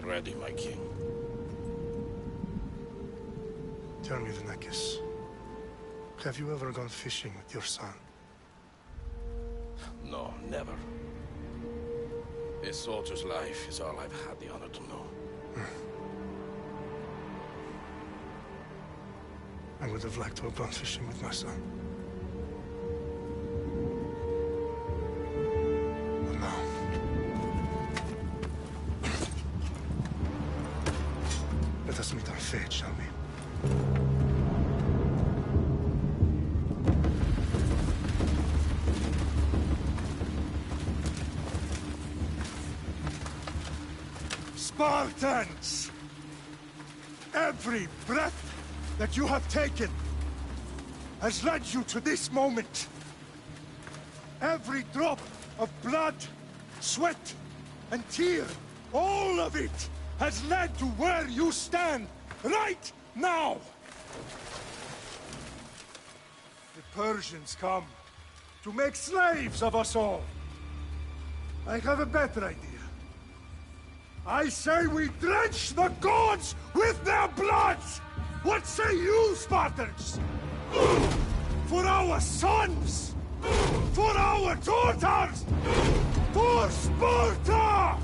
ready, my king. Tell me, Venekis, have you ever gone fishing with your son? No, never. A soldier's life is all I've had the honor to know. I would have liked to have gone fishing with my son. But no. Let us meet on fate, shall we? Spartans! Every breath that you have taken has led you to this moment. Every drop of blood, sweat, and tear, all of it has led to where you stand right now. The Persians come to make slaves of us all. I have a better idea. I say we drench the gods with their blood! What say you, Spartans? For our sons! For our daughters! For Sparta!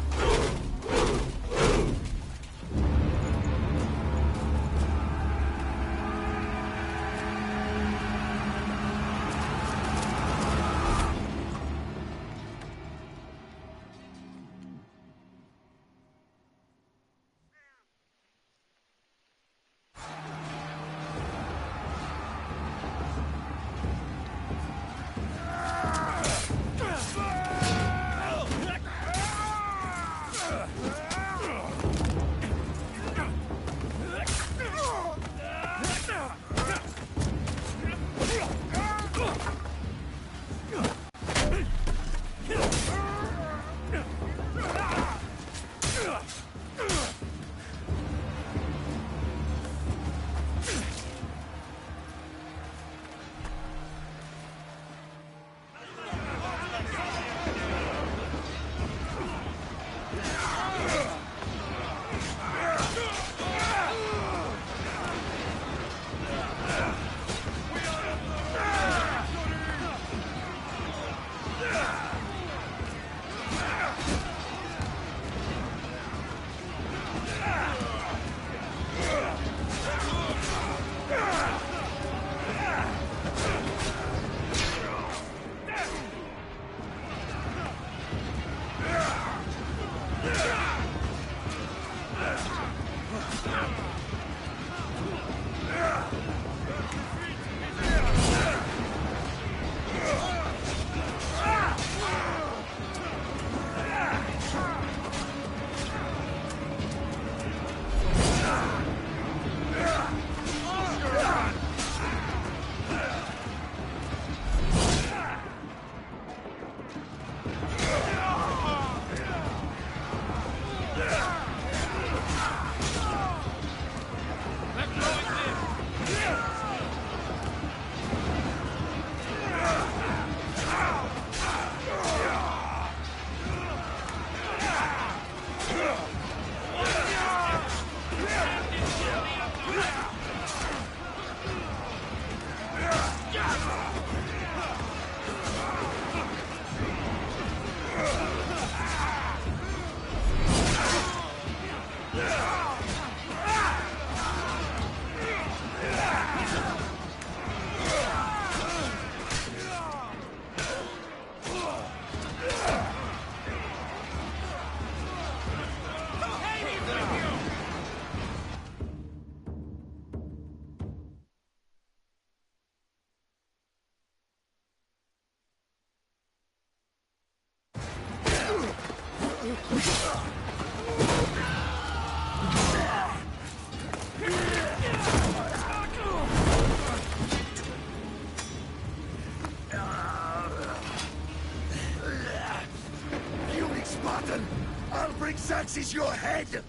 Xerxes your head!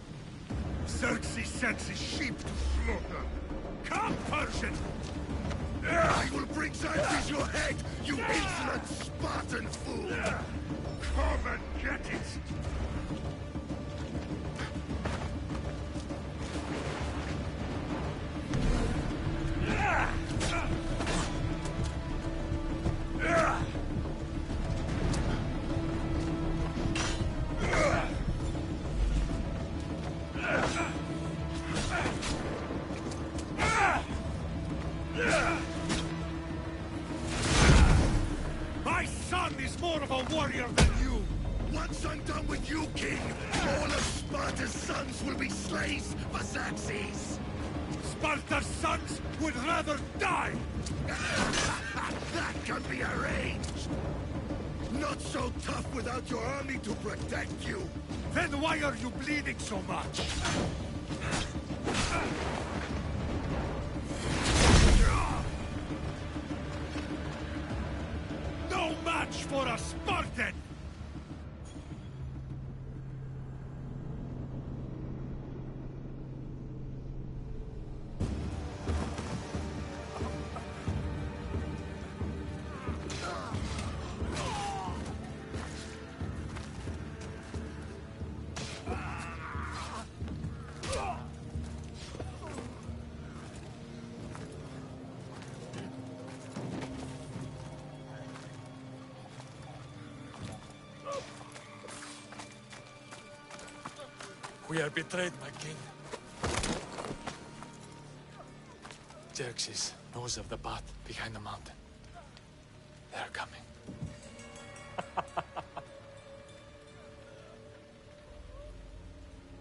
Xerxes sends his sheep to slaughter. Come, Persian! I will bring Xerxes your head, you insolent Spartan fool! Come and get it! sons will be slaves for Xerxes! Sparta's sons would rather die! That can be arranged! Not so tough without your army to protect you! Then why are you bleeding so much? No match for a Spartan! We are betrayed, my king. Xerxes knows of the path behind the mountain. They are coming.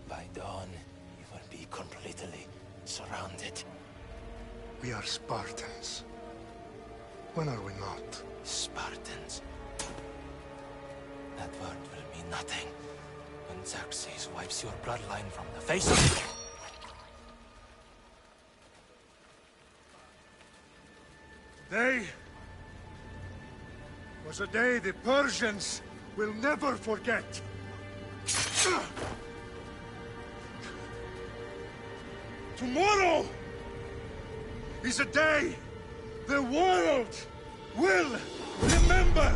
By dawn, you will be completely surrounded. We are Spartans. When are we not? Spartans. That word will mean nothing when Xerxes wipes your bloodline from the face of the... Today was a day the Persians will never forget. Tomorrow is a day the world will remember.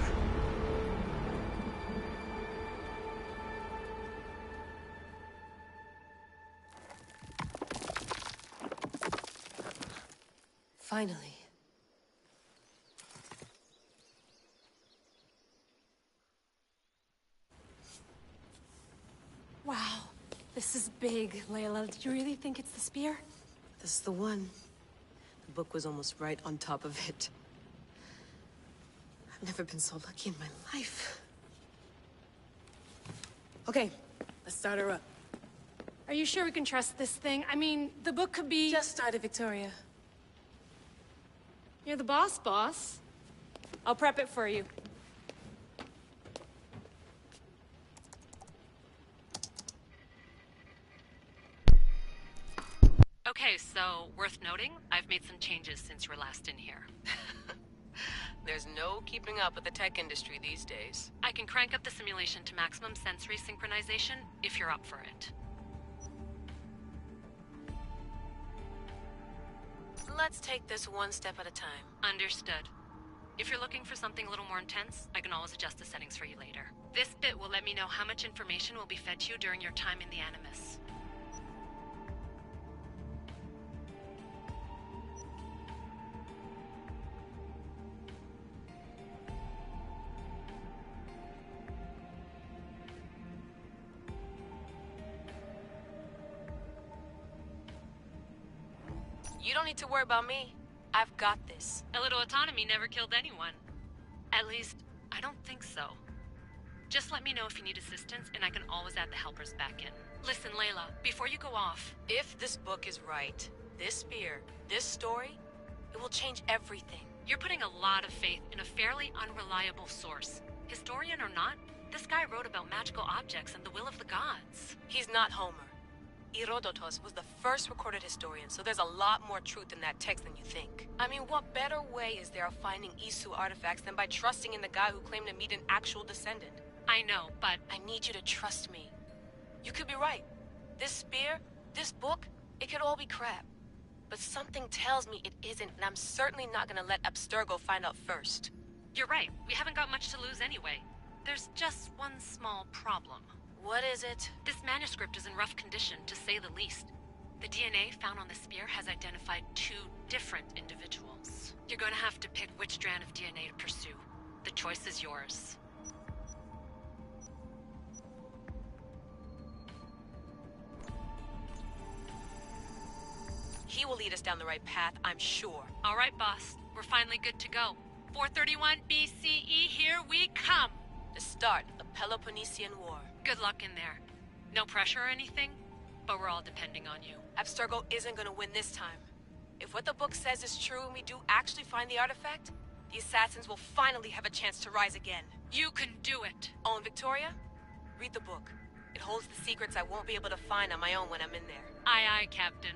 Finally. Wow, this is big, Layla. Did you really think it's the spear? This is the one. The book was almost right on top of it. I've never been so lucky in my life. Okay, let's start her up. Are you sure we can trust this thing? I mean, the book could be... Just started, Victoria. You're the boss. I'll prep it for you. Okay, so worth noting, I've made some changes since you were last in here. There's no keeping up with the tech industry these days. I can crank up the simulation to maximum sensory synchronization if you're up for it. Let's take this one step at a time. Understood. If you're looking for something a little more intense, I can always adjust the settings for you later. This bit will let me know how much information will be fed to you during your time in the Animus. You don't need to worry about me. I've got this. A little autonomy never killed anyone. At least, I don't think so. Just let me know if you need assistance, and I can always add the helpers back in. Listen, Layla, before you go off... If this book is right, this spear, this story, it will change everything. You're putting a lot of faith in a fairly unreliable source. Historian or not, this guy wrote about magical objects and the will of the gods. He's not Homer. Herodotus was the first recorded historian, so there's a lot more truth in that text than you think. I mean, what better way is there of finding Isu artifacts than by trusting in the guy who claimed to meet an actual descendant? I know, but... I need you to trust me. You could be right. This spear, this book, it could all be crap. But something tells me it isn't, and I'm certainly not gonna let Abstergo find out first. You're right. We haven't got much to lose anyway. There's just one small problem. What is it? This manuscript is in rough condition, to say the least. The DNA found on the spear has identified 2 different individuals. You're going to have to pick which strand of DNA to pursue. The choice is yours. He will lead us down the right path, I'm sure. All right, boss. We're finally good to go. 431 BCE, here we come! The start of the Peloponnesian War. Good luck in there. No pressure or anything? But we're all depending on you. Abstergo isn't gonna win this time. If what the book says is true and we do actually find the artifact, the assassins will finally have a chance to rise again. You can do it! Oh, and Victoria? Read the book. It holds the secrets I won't be able to find on my own when I'm in there. Aye, aye, Captain.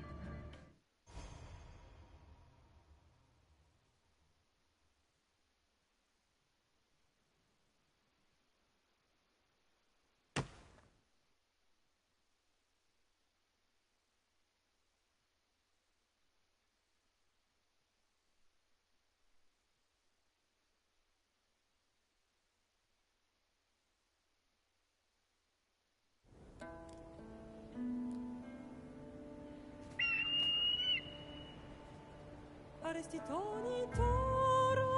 Arestitoni toro,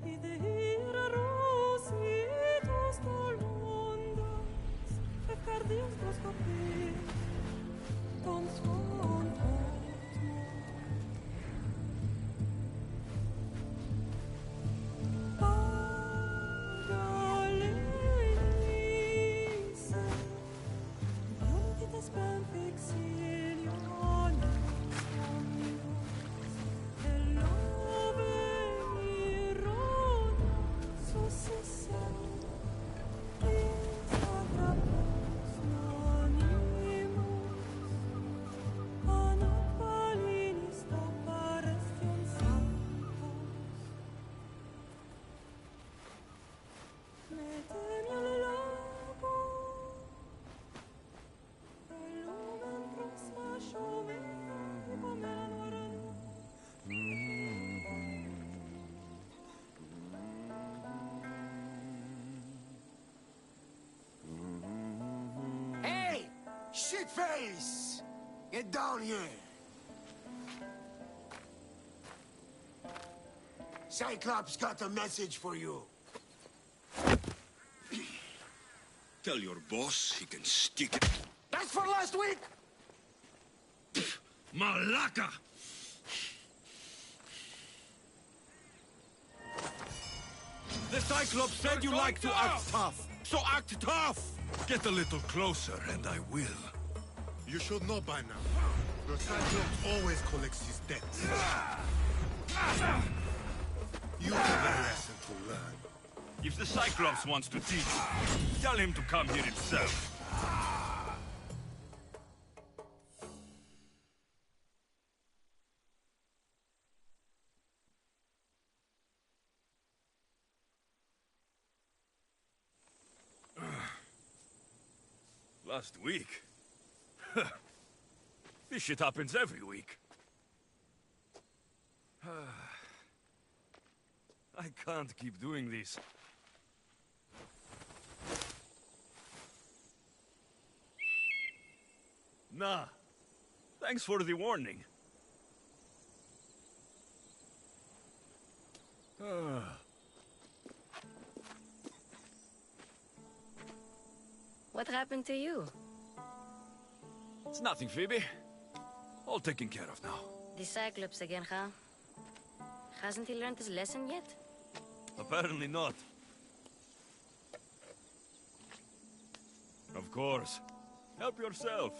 idehira rositos tolmondas, fefcardios proscopis, ton son Shitface! Get down here! Cyclops got a message for you. Tell your boss he can stick it. That's for last week! Malaka! The Cyclops said you like to act tough, so act tough! Get a little closer and I will. You should know by now. The Cyclops always collects his debts. You have a lesson to learn. If the Cyclops wants to teach you, tell him to come here himself. Last week? This shit happens every week. I can't keep doing this. Nah. Thanks for the warning. What happened to you? It's nothing, Phoebe. All taken care of now. The Cyclops again, huh? Hasn't he learned his lesson yet? Apparently not. Of course. Help yourself.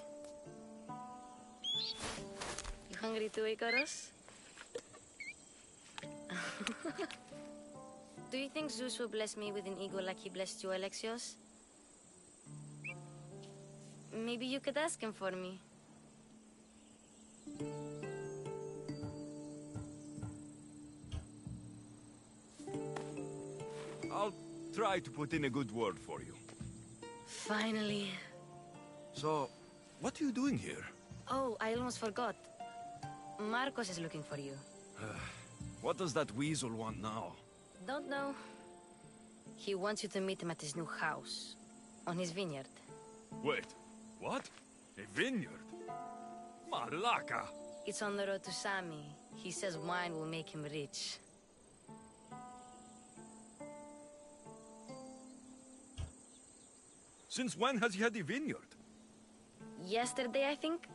You hungry too, Icarus? Do you think Zeus will bless me with an ego like he blessed you, Alexios? Maybe you could ask him for me. I'll try to put in a good word for you. Finally. So, what are you doing here? Oh, I almost forgot. Marcos is looking for you. What does that weasel want now? Don't know. He wants you to meet him at his new house. On his vineyard. Wait, what? A vineyard? Malaka! It's on the road to Sami. He says wine will make him rich. Since when has he had a vineyard? Yesterday, I think?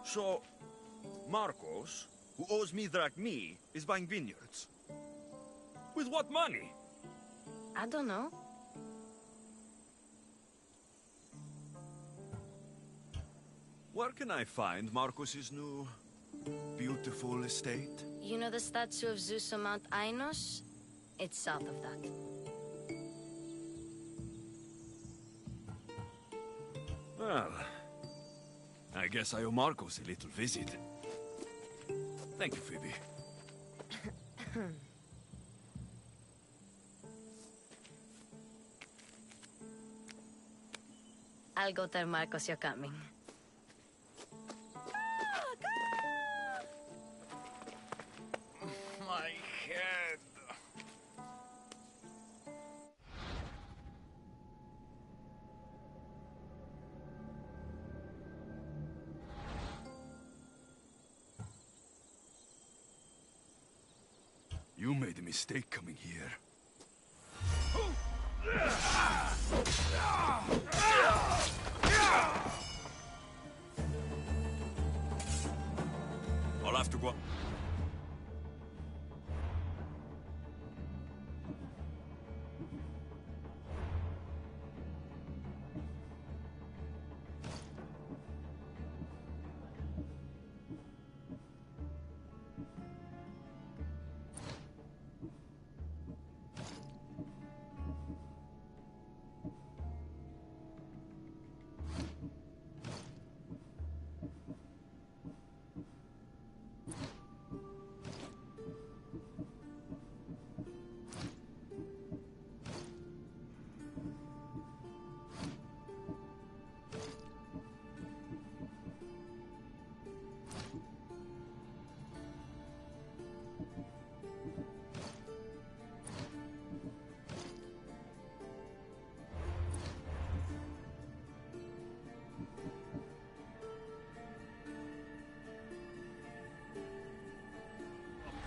So, Marcos, who owes me drachmi, is buying vineyards. With what money? I don't know. Where can I find Marcus's new, beautiful estate? You know the statue of Zeus on Mount Ainos? It's south of that. Well, I guess I owe Marcus a little visit. Thank you, Phoebe. I'll go tell Marcos you're coming. My head. You made a mistake coming here. I'll have to go.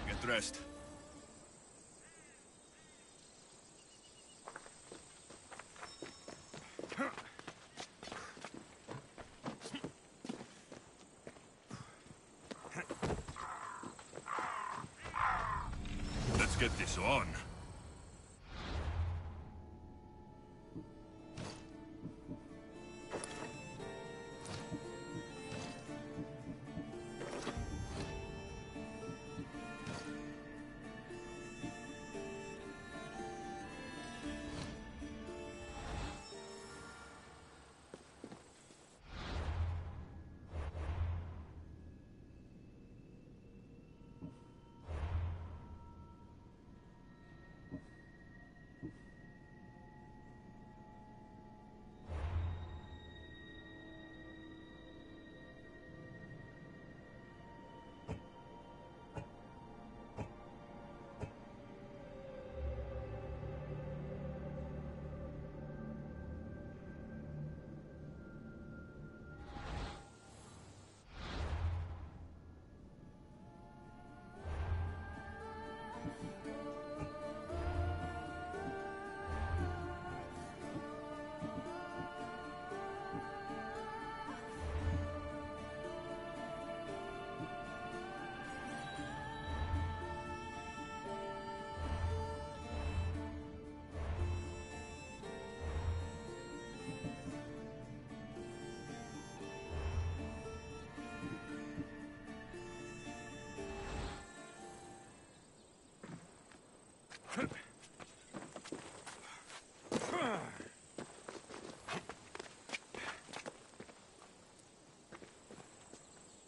Get dressed. Let's get this on.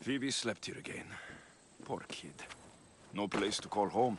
Phoebe slept here again. Poor kid. No place to call home.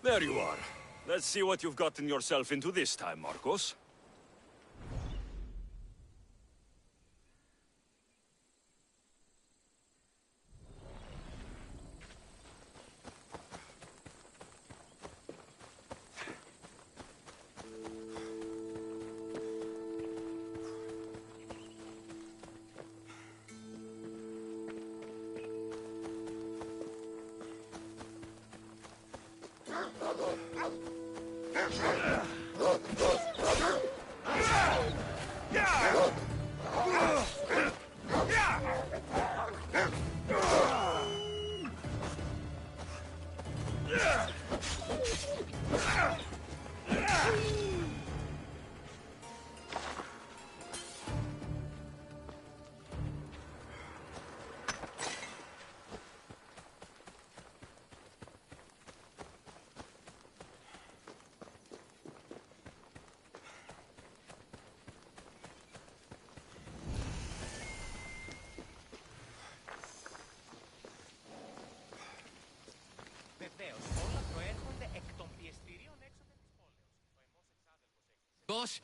There you are. Let's see what you've gotten yourself into this time, Marcos. Boss,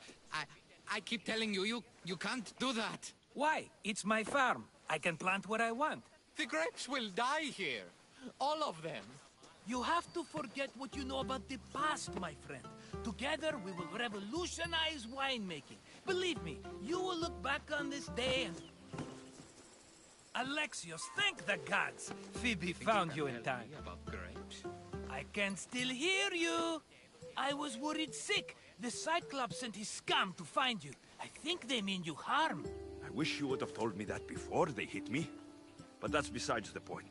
I keep telling you, you can't do that. Why? It's my farm. I can plant what I want. The grapes will die here. All of them. You have to forget what you know about the past, my friend. Together, we will revolutionize winemaking. Believe me, you will look back on this day and... Alexios, thank the gods! Phoebe found you in time. About grapes? I can still hear you! I was worried sick. The Cyclops sent his scum to find you. I think they mean you harm. I wish you would have told me that before they hit me. But that's besides the point.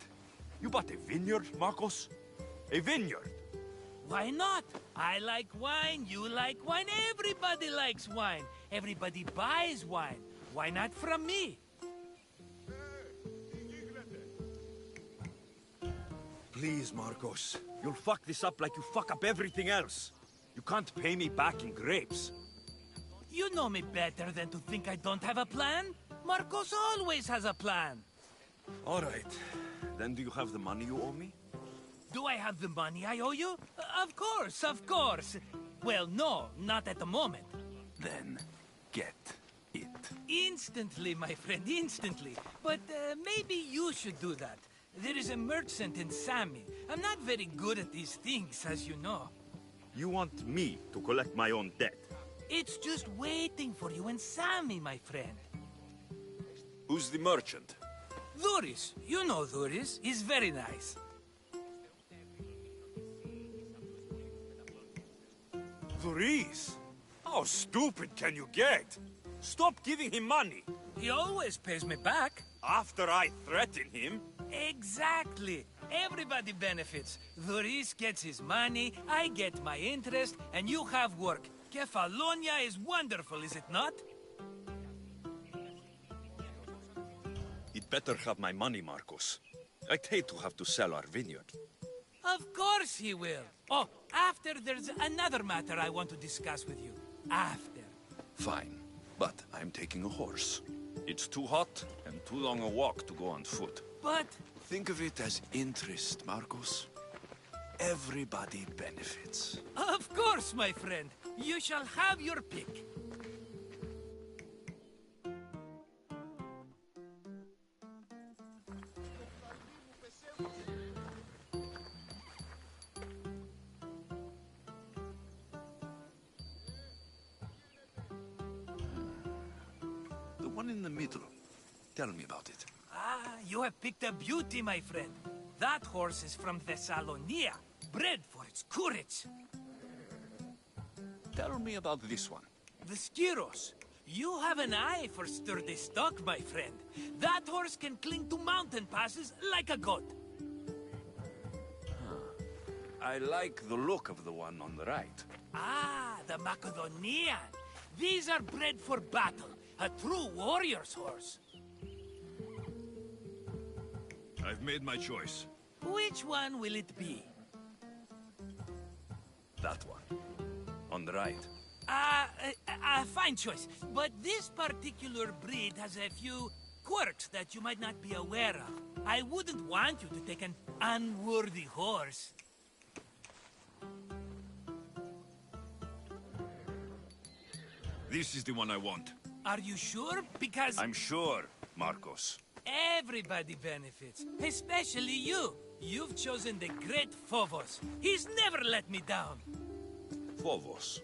You bought a vineyard, Marcos? A vineyard? Why not? I like wine, you like wine, everybody likes wine. Everybody buys wine. Why not from me? Please, Marcos. You'll fuck this up like you fuck up everything else. You can't pay me back in grapes. You know me better than to think I don't have a plan. Marcos always has a plan. All right. Then do you have the money you owe me? Do I have the money I owe you? Of course, of course. Well, no, not at the moment. Then, get it. Instantly, my friend, instantly. But maybe you should do that. There is a merchant in Sami. I'm not very good at these things, as you know. You want me to collect my own debt? It's just waiting for you in Sami, my friend. Who's the merchant? Dhuris. You know Dhuris. He's very nice. Dhuris? How stupid can you get? Stop giving him money. He always pays me back. After I threaten him? Exactly. Everybody benefits. Dhuris gets his money, I get my interest, and you have work. Kefalonia is wonderful, is it not? He'd better have my money, Marcos. I'd hate to have to sell our vineyard. Of course he will. Oh, after there's another matter I want to discuss with you. After. Fine, but I'm taking a horse. It's too hot and too long a walk to go on foot. But... Think of it as interest, Marcos. Everybody benefits. Of course, my friend. You shall have your pick. The one in the middle. Tell me about it. Ah, you have picked a beauty, my friend. That horse is from Thessalonia, bred for its courage. Tell me about this one. The Skiros. You have an eye for sturdy stock, my friend. That horse can cling to mountain passes like a goat. I like the look of the one on the right. Ah, the Macedonian. These are bred for battle. A true warrior's horse. I've made my choice. Which one will it be? That one. On the right. Fine choice. But this particular breed has a few quirks that you might not be aware of. I wouldn't want you to take an unworthy horse. This is the one I want. Are you sure? Because I'm sure, Marcos. everybody benefits, especially you. You've chosen the great Phobos. He's never let me down. Phobos.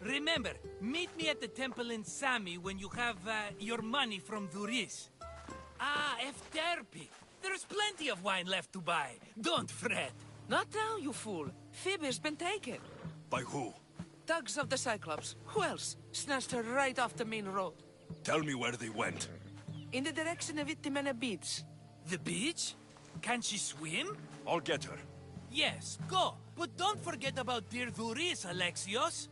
Remember, meet me at the temple in Sami when you have your money from Duris. Ah, Efterpi. There's plenty of wine left to buy. Don't fret. Not now, you fool. Phoebe's been taken. By who? Thugs of the Cyclops. Who else? Snatched her right off the main road. Tell me where they went. In the direction of Itimena Beach. The beach? Can she swim? I'll get her. Yes, go. But don't forget about dear Duris, Alexios.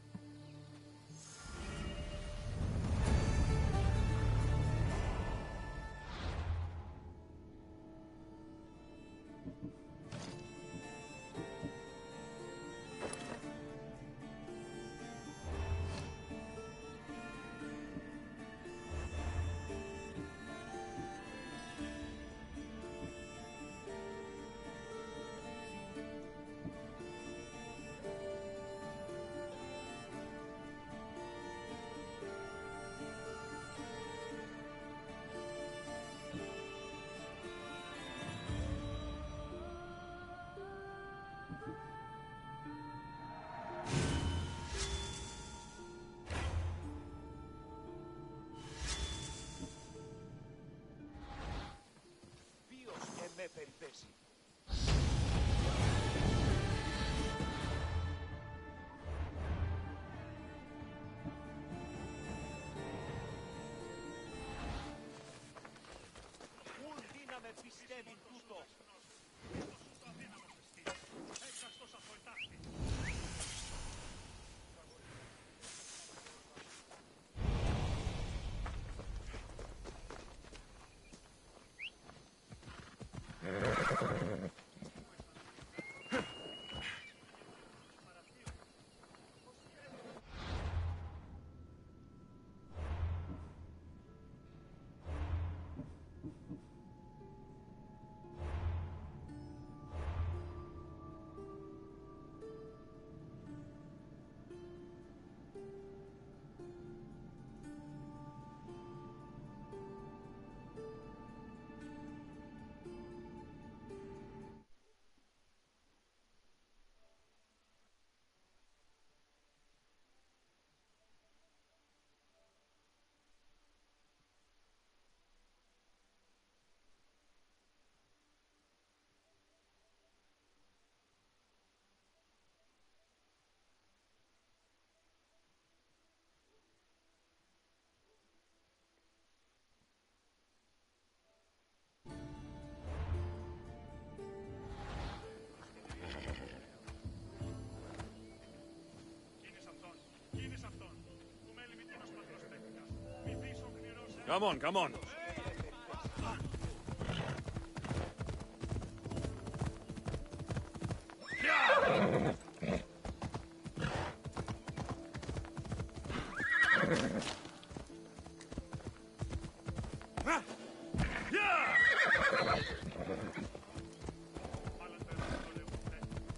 Come on, come on.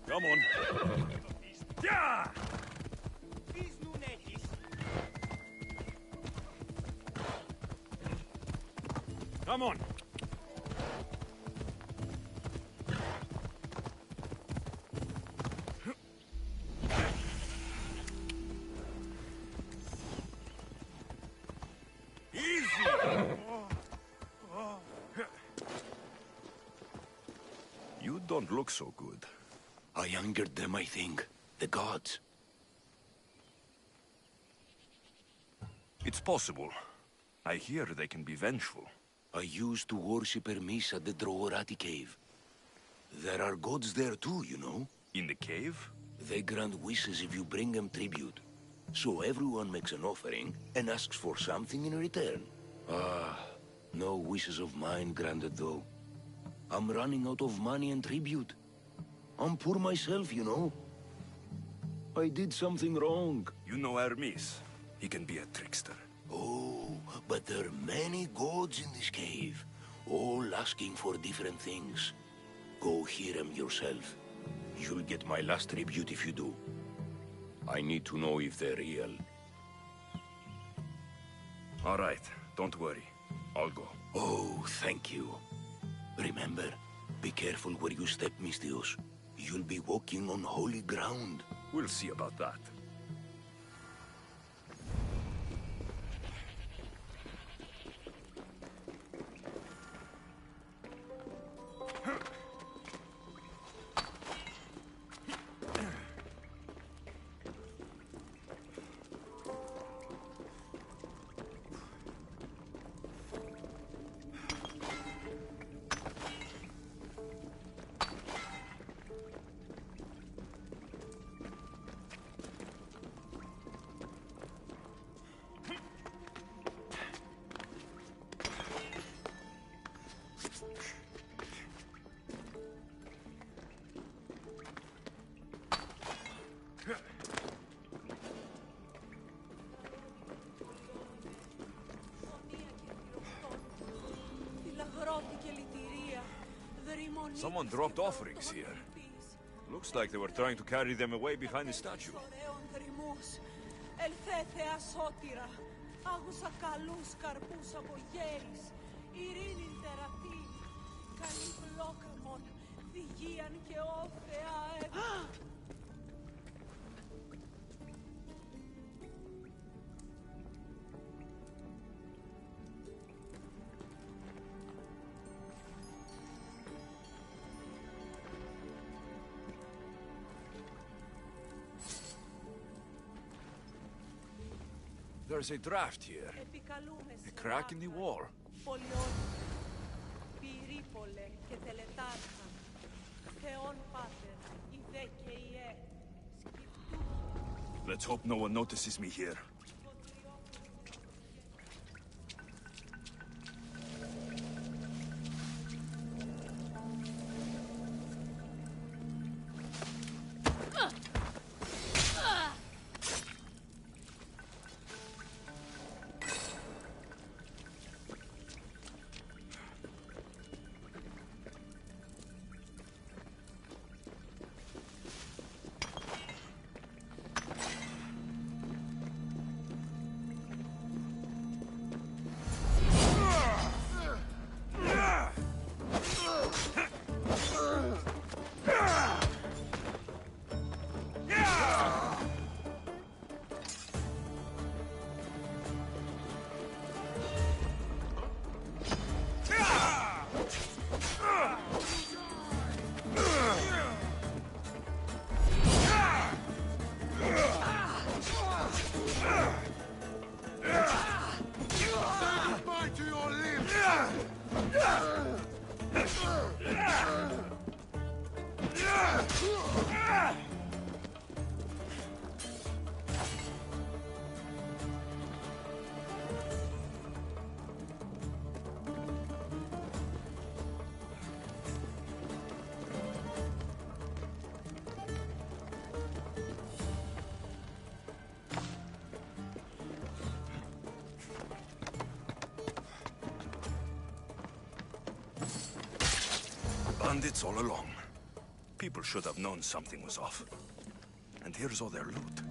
Come on. Yeah! Come on. You don't look so good. I angered them, I think. The gods. It's possible. I hear they can be vengeful. I used to worship Hermes at the Droorati cave. There are gods there too, you know. In the cave? They grant wishes if you bring them tribute. So everyone makes an offering and asks for something in return. Ah, no wishes of mine granted though. I'm running out of money and tribute. I'm poor myself, you know. I did something wrong. You know Hermes. He can be a trickster. Oh, but there are many gods in this cave, all asking for different things. Go hear him yourself. You'll get my last tribute if you do. I need to know if they're real. All right, don't worry. I'll go. Oh, thank you. Remember, be careful where you step, Misthios. You'll be walking on holy ground. We'll see about that. Someone dropped offerings here. Looks like they were trying to carry them away behind the statue. There's a draft here. A crack in the wall. Let's hope no one notices me here. Bandits all along. People should have known something was off. And here's all their loot.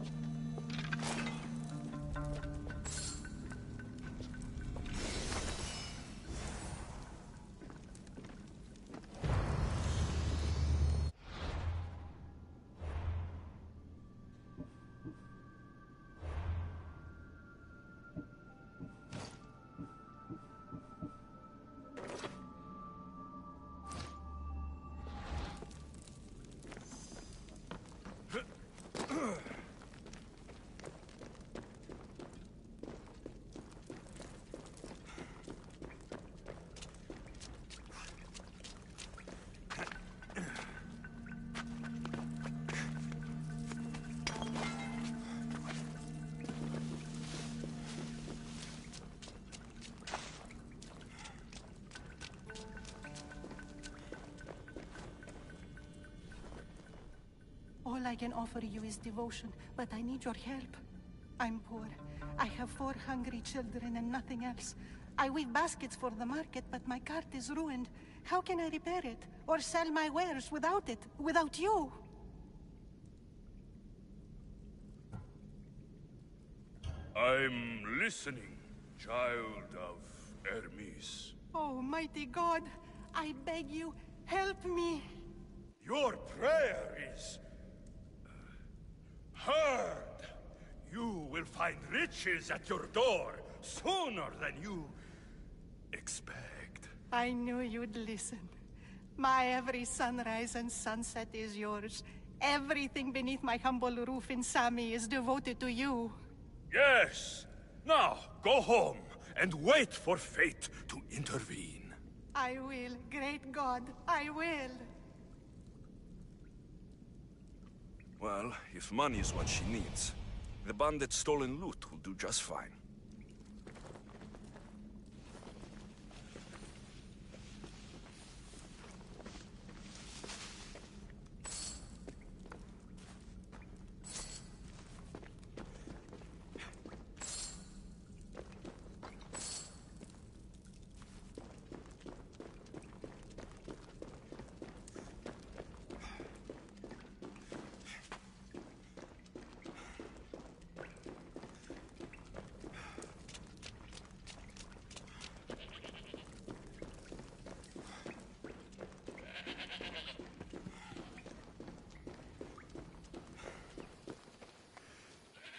All I can offer you is devotion, but I need your help. I'm poor. I have 4 hungry children and nothing else. I weave baskets for the market, but my cart is ruined. How can I repair it? Or sell my wares without it? Without you? I'm listening, child of Hermes. Oh, mighty God, I beg you, help me. Your prayer is heard. You will find riches at your door sooner than you expect. I knew you'd listen. My every sunrise and sunset is yours. Everything beneath my humble roof in Sami is devoted to you. Yes. Now, go home and wait for fate to intervene. I will, great God, I will. Well, if money is what she needs, the bandit's stolen loot will do just fine.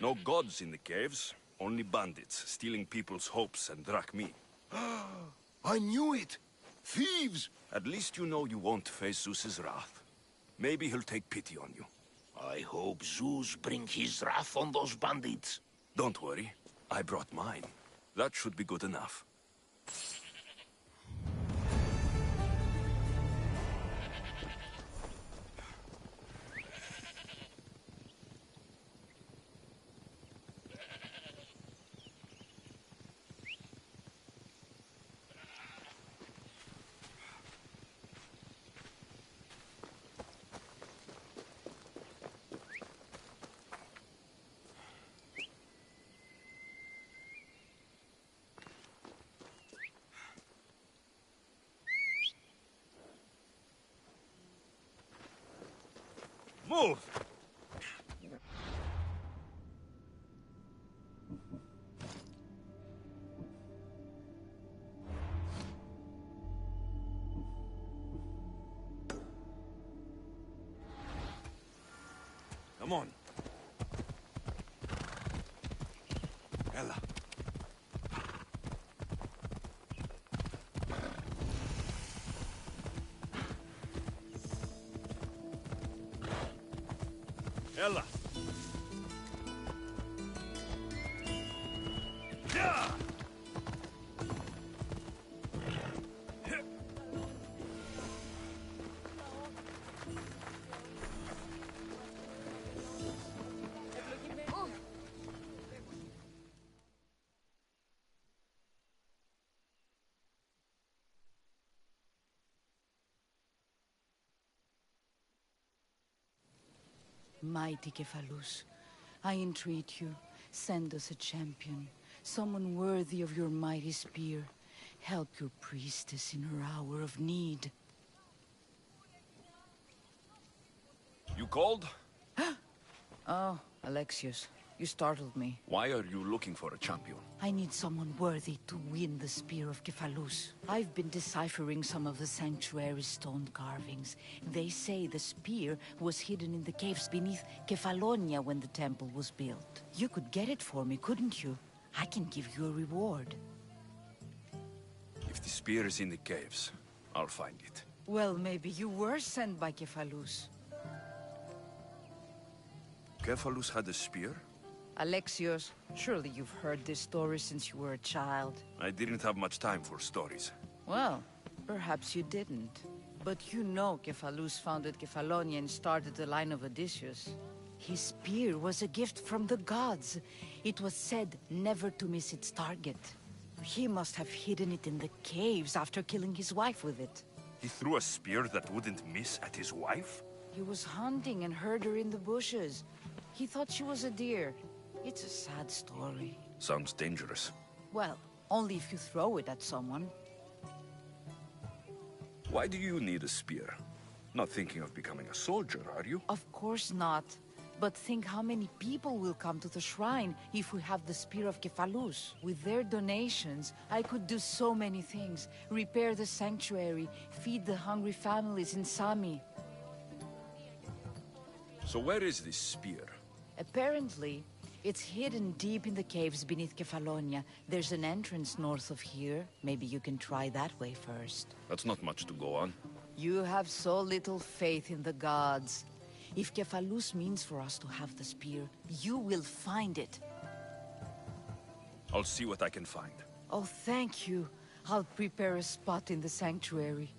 No gods in the caves, only bandits stealing people's hopes and drachmi. I knew it! Thieves! At least you know you won't face Zeus's wrath. Maybe he'll take pity on you. I hope Zeus brings his wrath on those bandits. Don't worry, I brought mine. That should be good enough. Move! Come on. Ella. Ella. Yeah! Mighty Cephalus, I entreat you, send us a champion, someone worthy of your mighty spear. Help your priestess in her hour of need. You called? Oh, Alexios, you startled me. Why are you looking for a champion? I need someone worthy to win the spear of Cephalus. I've been deciphering some of the sanctuary's stone carvings. They say the spear was hidden in the caves beneath Kefalonia when the temple was built. You could get it for me, couldn't you? I can give you a reward. If the spear is in the caves, I'll find it. Well, maybe you were sent by Cephalus. Cephalus had a spear? Alexios, surely you've heard this story since you were a child. I didn't have much time for stories. Well, perhaps you didn't. But you know Cephalus founded Kefalonia and started the line of Odysseus. His spear was a gift from the gods. It was said never to miss its target. He must have hidden it in the caves after killing his wife with it. He threw a spear that wouldn't miss at his wife? He was hunting and heard her in the bushes. He thought she was a deer. It's a sad story. Sounds dangerous. Well, only if you throw it at someone. Why do you need a spear? Not thinking of becoming a soldier, are you? Of course not. But think how many people will come to the shrine if we have the Spear of Kefalus. With their donations, I could do so many things. Repair the sanctuary, feed the hungry families in Sami. So where is this spear? Apparently, it's hidden deep in the caves beneath Kefalonia. There's an entrance north of here. Maybe you can try that way first. That's not much to go on. You have so little faith in the gods. If Kefalus means for us to have the spear, you will find it. I'll see what I can find. Oh, thank you. I'll prepare a spot in the sanctuary.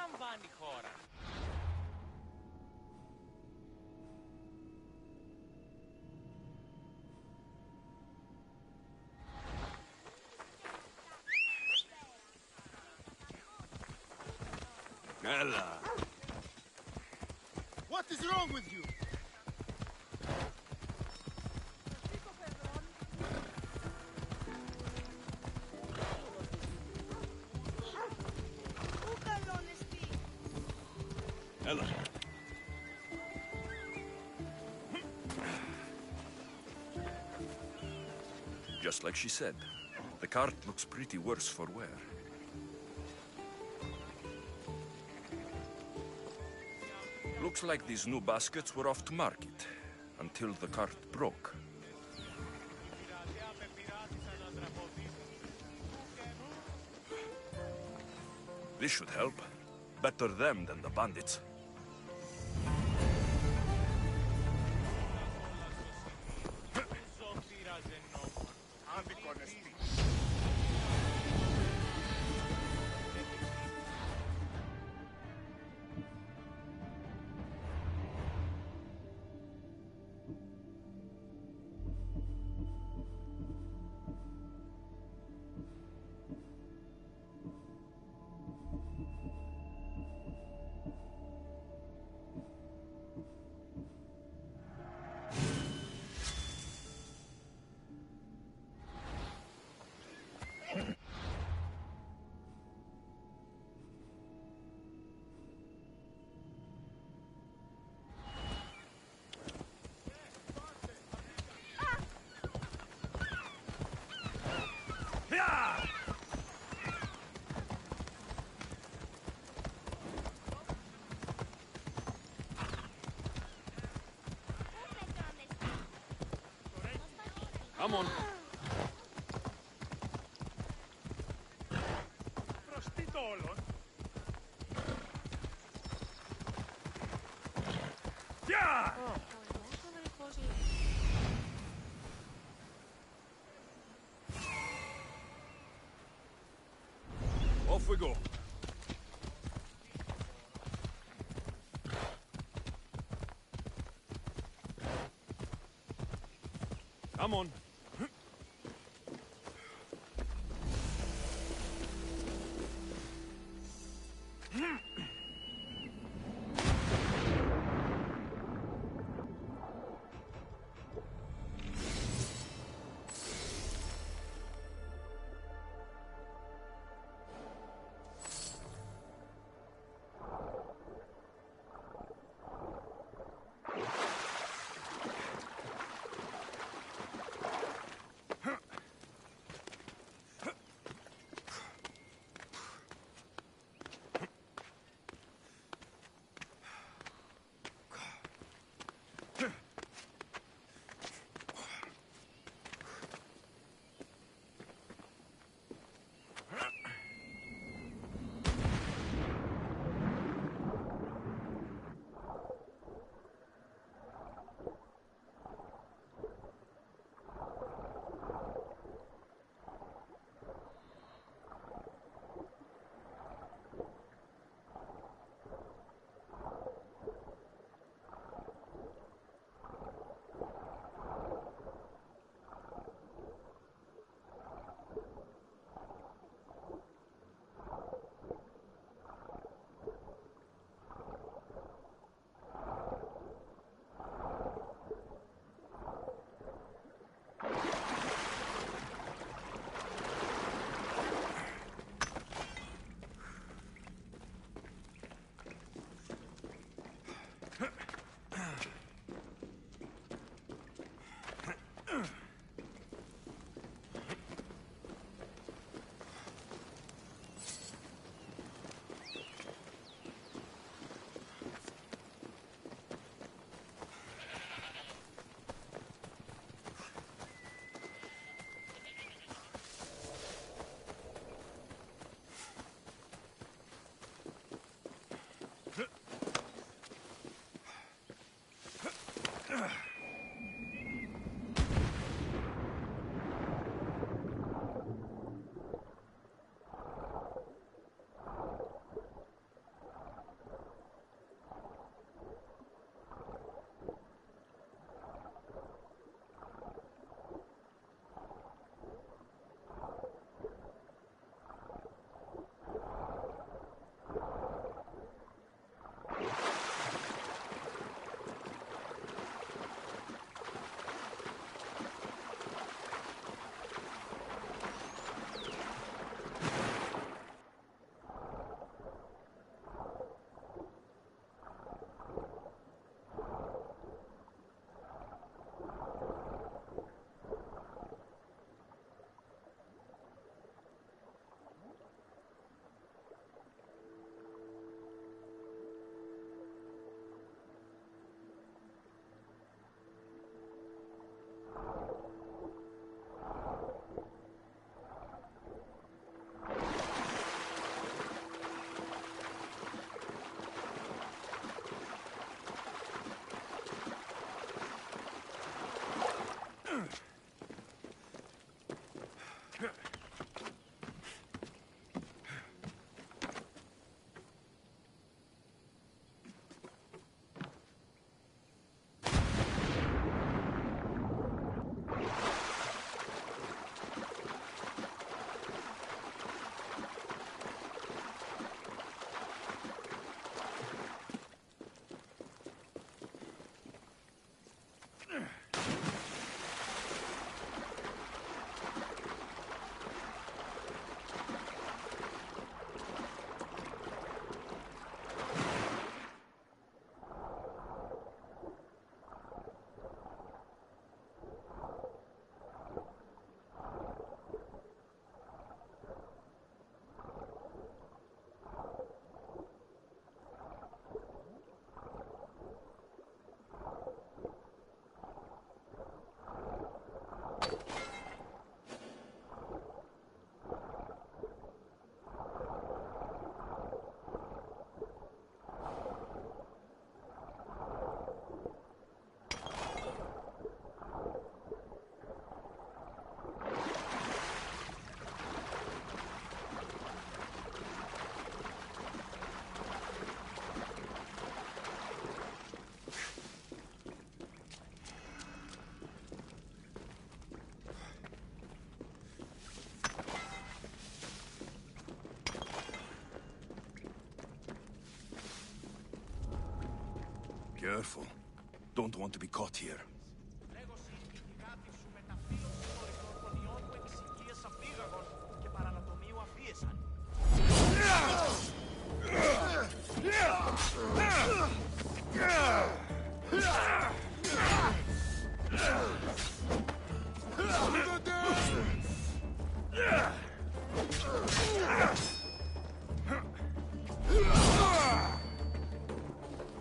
λαμβάνει η χώρα. Ella. What is wrong with you? Ella. Just like she said, the cart looks pretty worse for wear. Looks like these new baskets were off to market, until the cart broke. This should help. Better them than the bandits. Come on. Προς τι το όλον. Γεια! Off we go. Come on. Careful. Don't want to be caught here.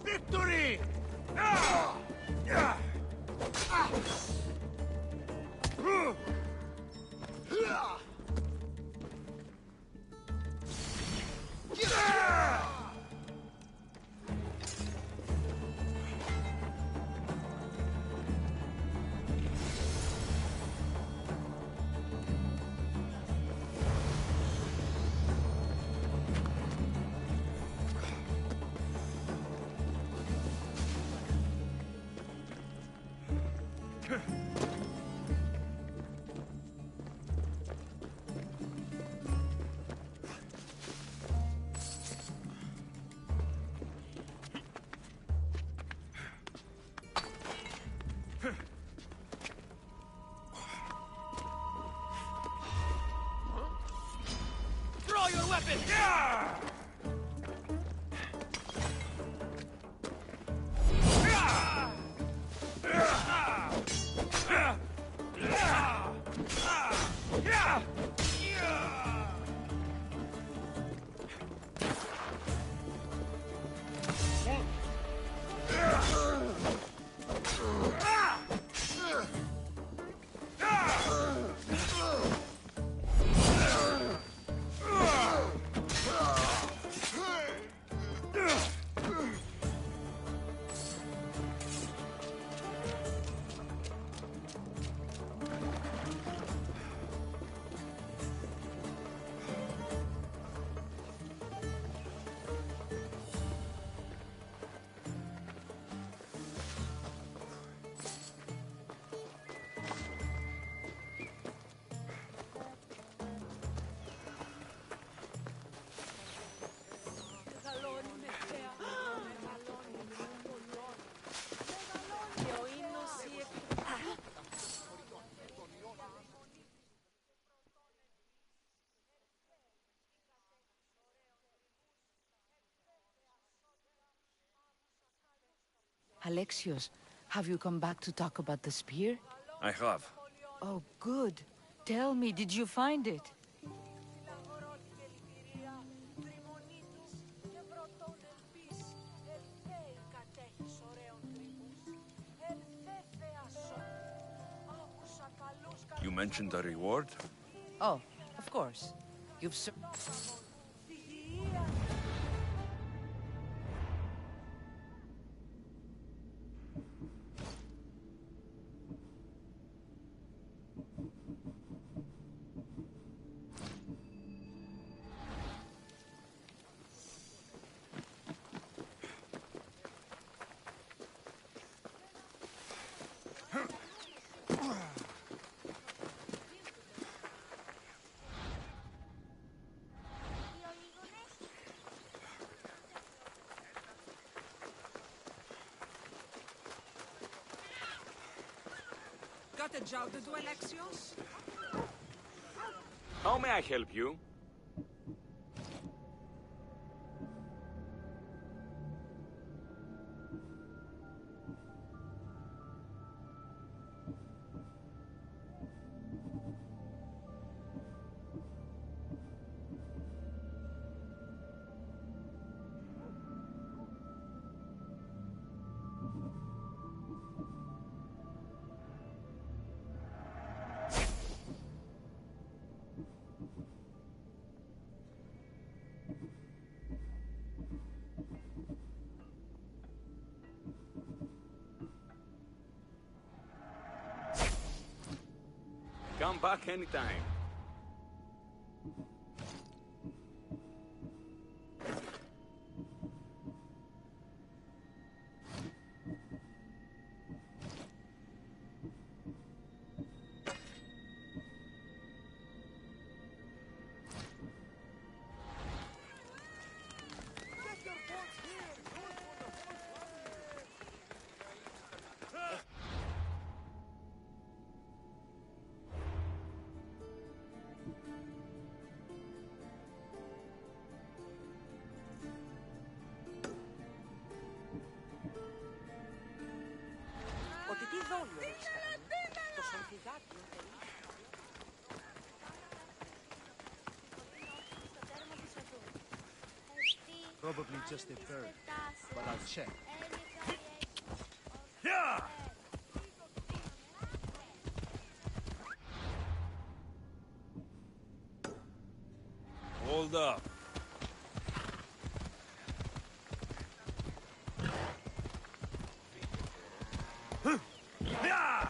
Victory! Throw your weapon! Alexios, have you come back to talk about the spear? I have. Oh, good. Tell me, did you find it? You mentioned a reward? Oh, of course. You've... Got a job to do, Alexios? How may I help you? Come back anytime. Ότι τι δόλιο έχεις κάνει. Το σανθιδάκι Probably just a bird, but I'll check. Yeah! Hold up. Yeah!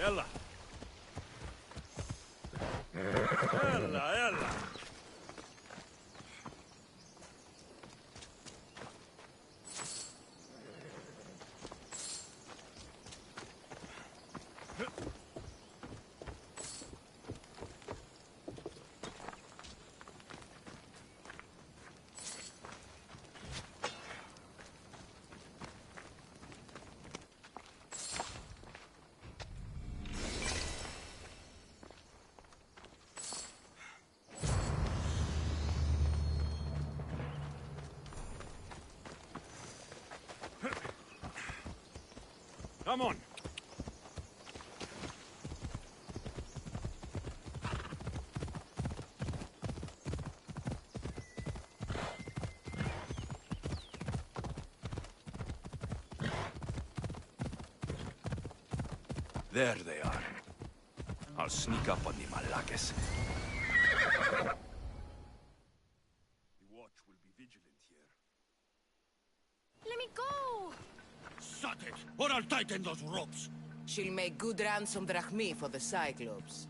Ella. Ella. Come on. There they are. I'll sneak up on the Malakes. The watch will be vigilant here. Let me go! Shut it, or I'll tighten those ropes. She'll make good ransom drachmi for the Cyclops.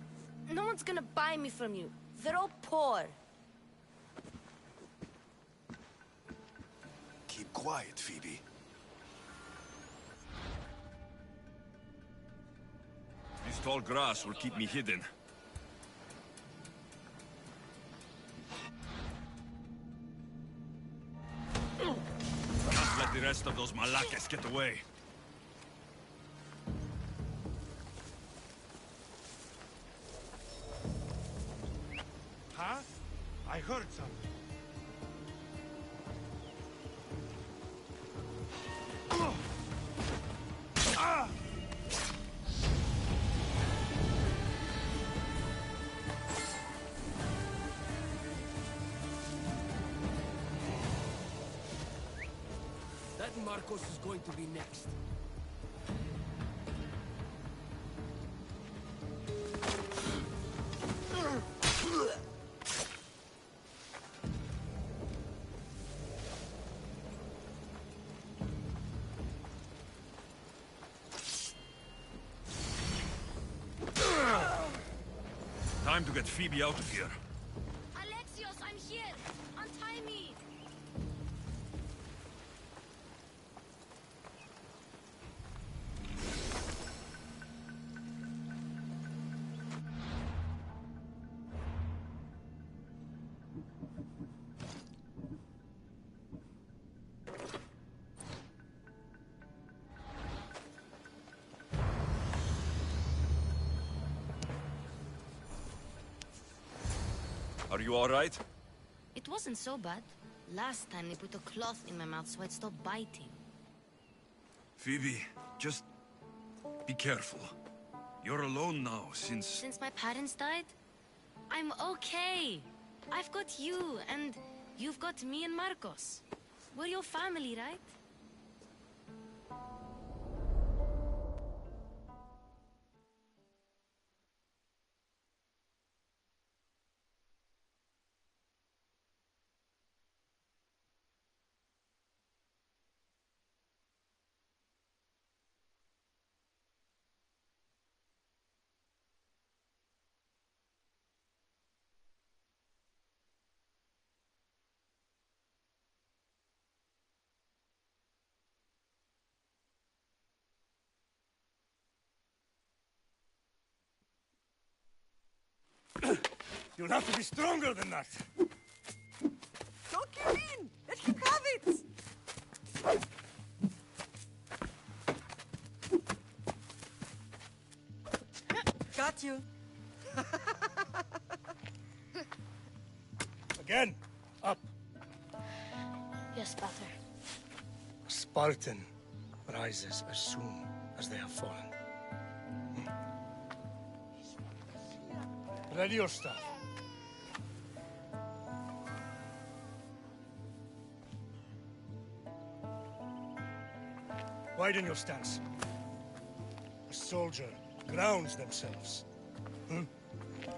No one's gonna buy me from you. They're all poor. Keep quiet, Phoebe. This tall grass will keep me hidden. Can't let the rest of those Malakes get away. Huh? I heard something. Ah! That Marcos is going to be next. Time to get Phoebe out of here. Alexios, I'm here! Untie me! Are you all right? It wasn't so bad. Last time they put a cloth in my mouth so I'd stop biting. Phoebe, just be careful. You're alone now since... Since my parents died? I'm okay. I've got you, and you've got me and Marcos. We're your family, right? You'll have to be stronger than that. Don't give in! Let him have it! Got you. Again. Up. Yes, Father. A Spartan rises as soon as they have fallen. Ready your staff. Widen your stance. A soldier grounds themselves.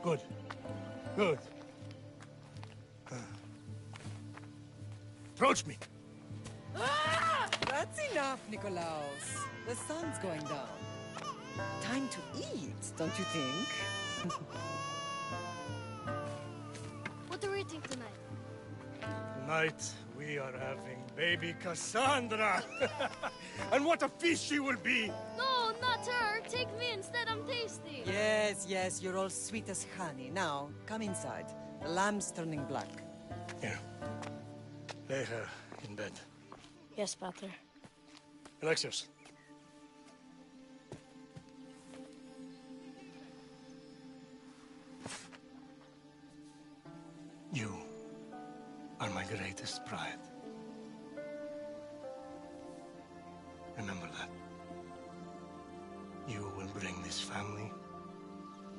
Good. Good. Approach me. That's enough, Nikolaos. The sun's going down. Time to eat, don't you think? What are we eating tonight? Tonight, we are having baby Cassandra. And what a feast she will be! No, not her! Take me instead, I'm tasty! Yes, yes, you're all sweet as honey. Now, come inside. The lamb's turning black. Here. Lay her in bed. Yes, Pater. Alexios. You are my greatest pride. Remember that. You will bring this family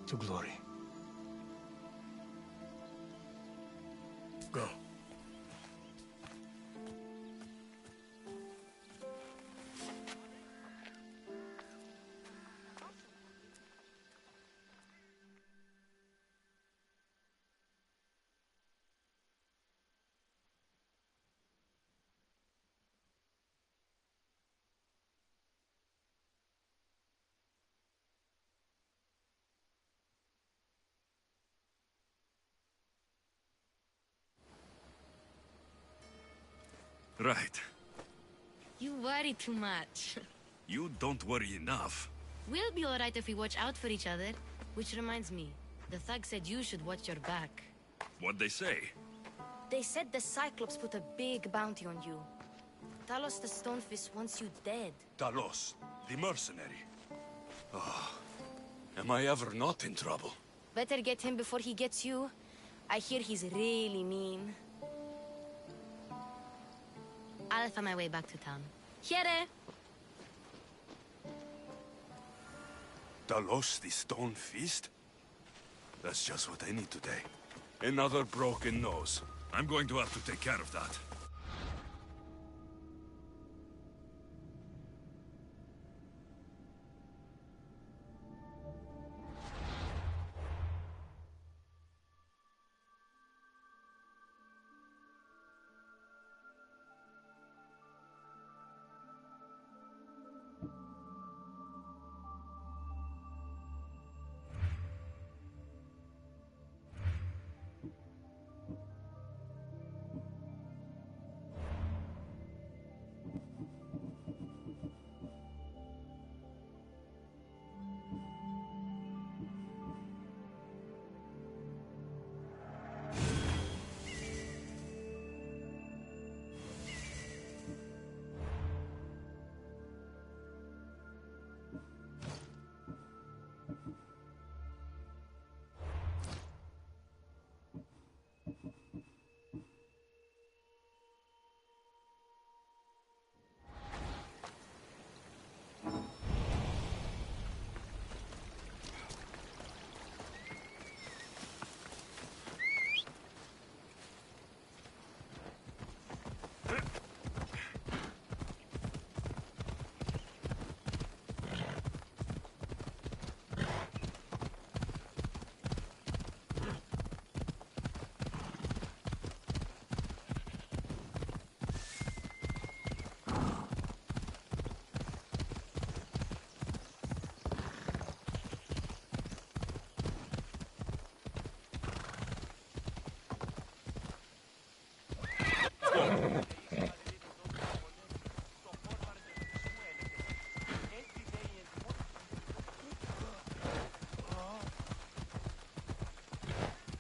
to glory. Go. Right. You worry too much. You don't worry enough. We'll be alright if we watch out for each other. Which reminds me, the thug said you should watch your back. What'd they say? They said the Cyclops put a big bounty on you. Talos the Stonefist wants you dead. Talos, the mercenary. Oh, am I ever not in trouble? Better get him before he gets you. I hear he's really mean. I'll find my way back to town. Here! Talos, the Stone Fist? That's just what I need today. Another broken nose. I'm going to have to take care of that.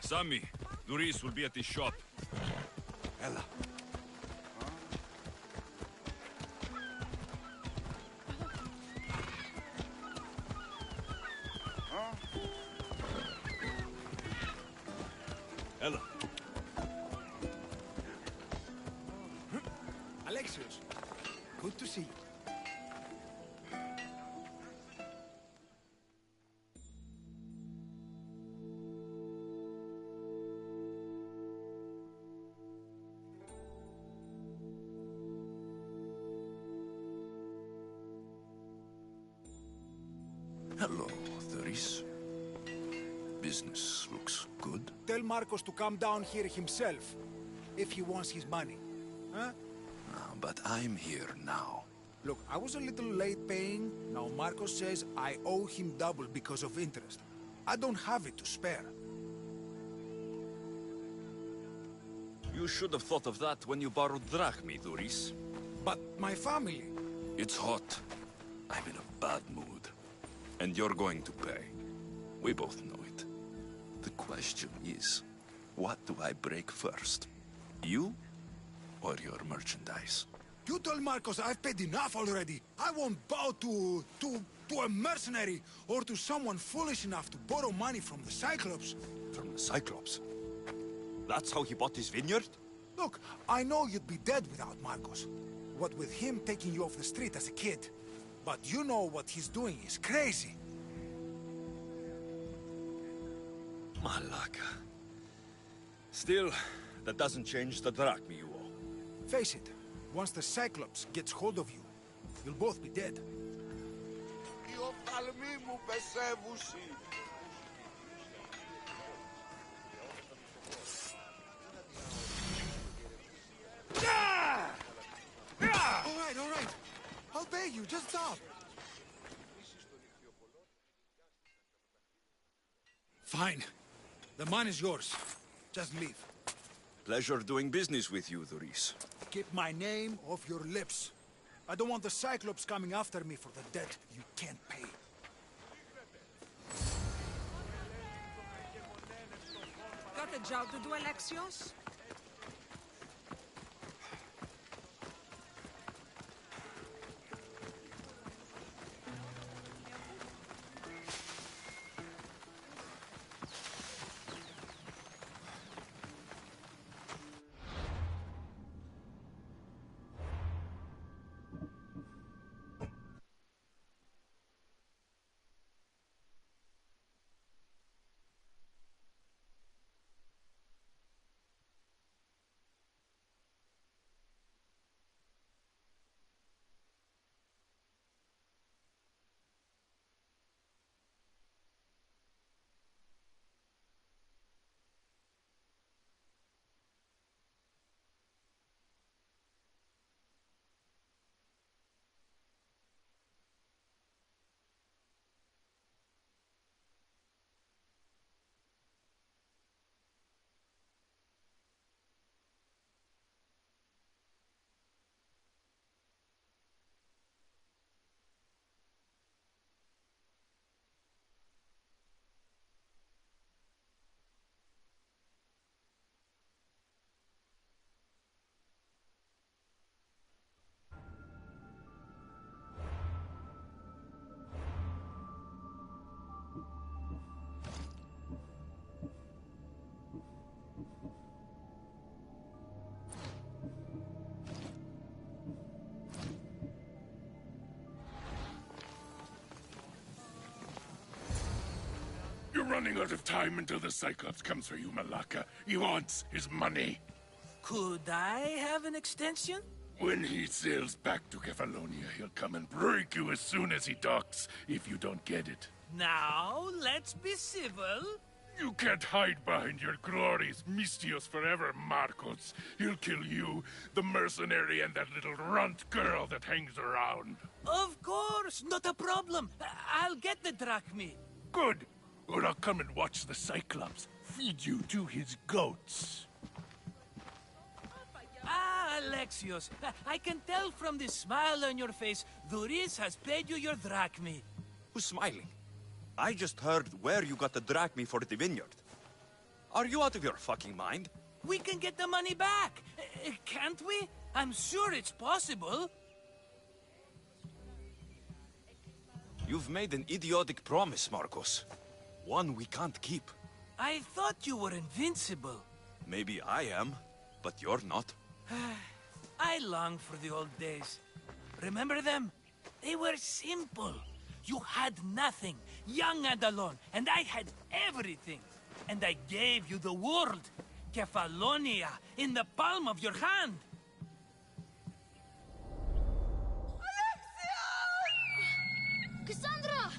Sammy, Duris will be at the shop. Ella. Ella. Alexios, good to see you. Hello, Duris. Business looks good. Tell Marcos to come down here himself, if he wants his money. Huh? But I'm here now. Look, I was a little late paying. Now Marcos says I owe him double because of interest. I don't have it to spare. You should have thought of that when you borrowed drachmi, Duris. But my family... It's hot. I'm in a bad mood. And you're going to pay. We both know it. The question is, what do I break first? You or your merchandise? You told Marcos I've paid enough already. I won't bow to a mercenary or to someone foolish enough to borrow money from the Cyclops. From the Cyclops? That's how he bought his vineyard? Look, I know you'd be dead without Marcos. What with him taking you off the street as a kid. But you know what he's doing is crazy. Malaka. Still, that doesn't change the drachmi you owe. Face it, once the Cyclops gets hold of you, you'll both be dead. All right. I'll pay you, just stop. Fine. The mine is yours. Just leave. Pleasure doing business with you, Duris. Keep my name off your lips. I don't want the Cyclops coming after me for the debt you can't pay. Got a job to do, Alexios? You're running out of time until the Cyclops comes for you, Malaka. He wants his money. Could I have an extension? When he sails back to Kefalonia, he'll come and break you as soon as he docks, if you don't get it. Now, let's be civil. You can't hide behind your glories, Mistios forever, Marcos. He'll kill you, the mercenary, and that little runt girl that hangs around. Of course, not a problem. I'll get the drachmi. Good. Or I'll come and watch the Cyclops feed you to his goats. Ah, Alexios, I can tell from the smile on your face, Duris has paid you your drachmi. Who's smiling? I just heard where you got the drachmi for the vineyard. Are you out of your fucking mind? We can get the money back, can't we? I'm sure it's possible. You've made an idiotic promise, Marcos. One we can't keep. I thought you were invincible. Maybe I am, but you're not. I long for the old days. Remember them? They were simple. You had nothing, young and alone, and I had everything. And I gave you the world, Kefalonia, in the palm of your hand. Cassandra!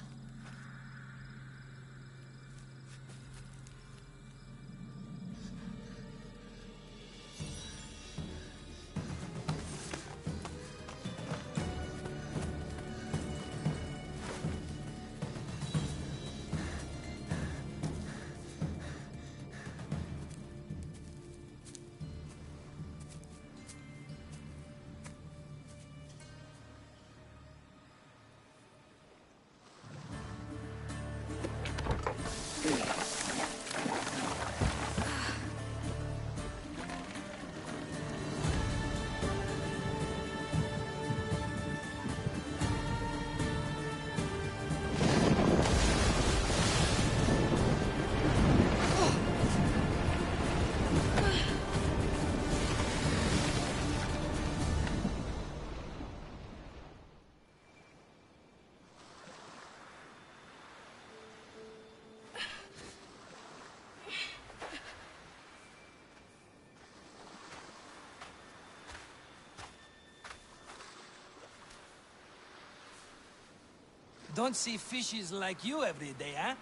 Don't see fishes like you every day, huh?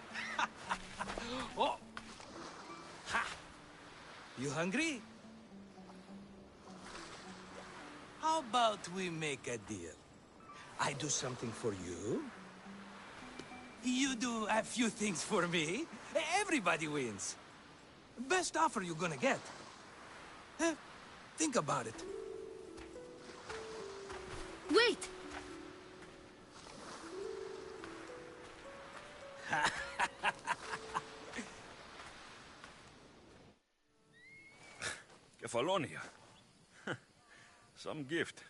Oh! Ha! You hungry? How about we make a deal? I do something for you. You do a few things for me. Everybody wins. Best offer you're gonna get. Think about it. Wait! Kefalonia. Some gift.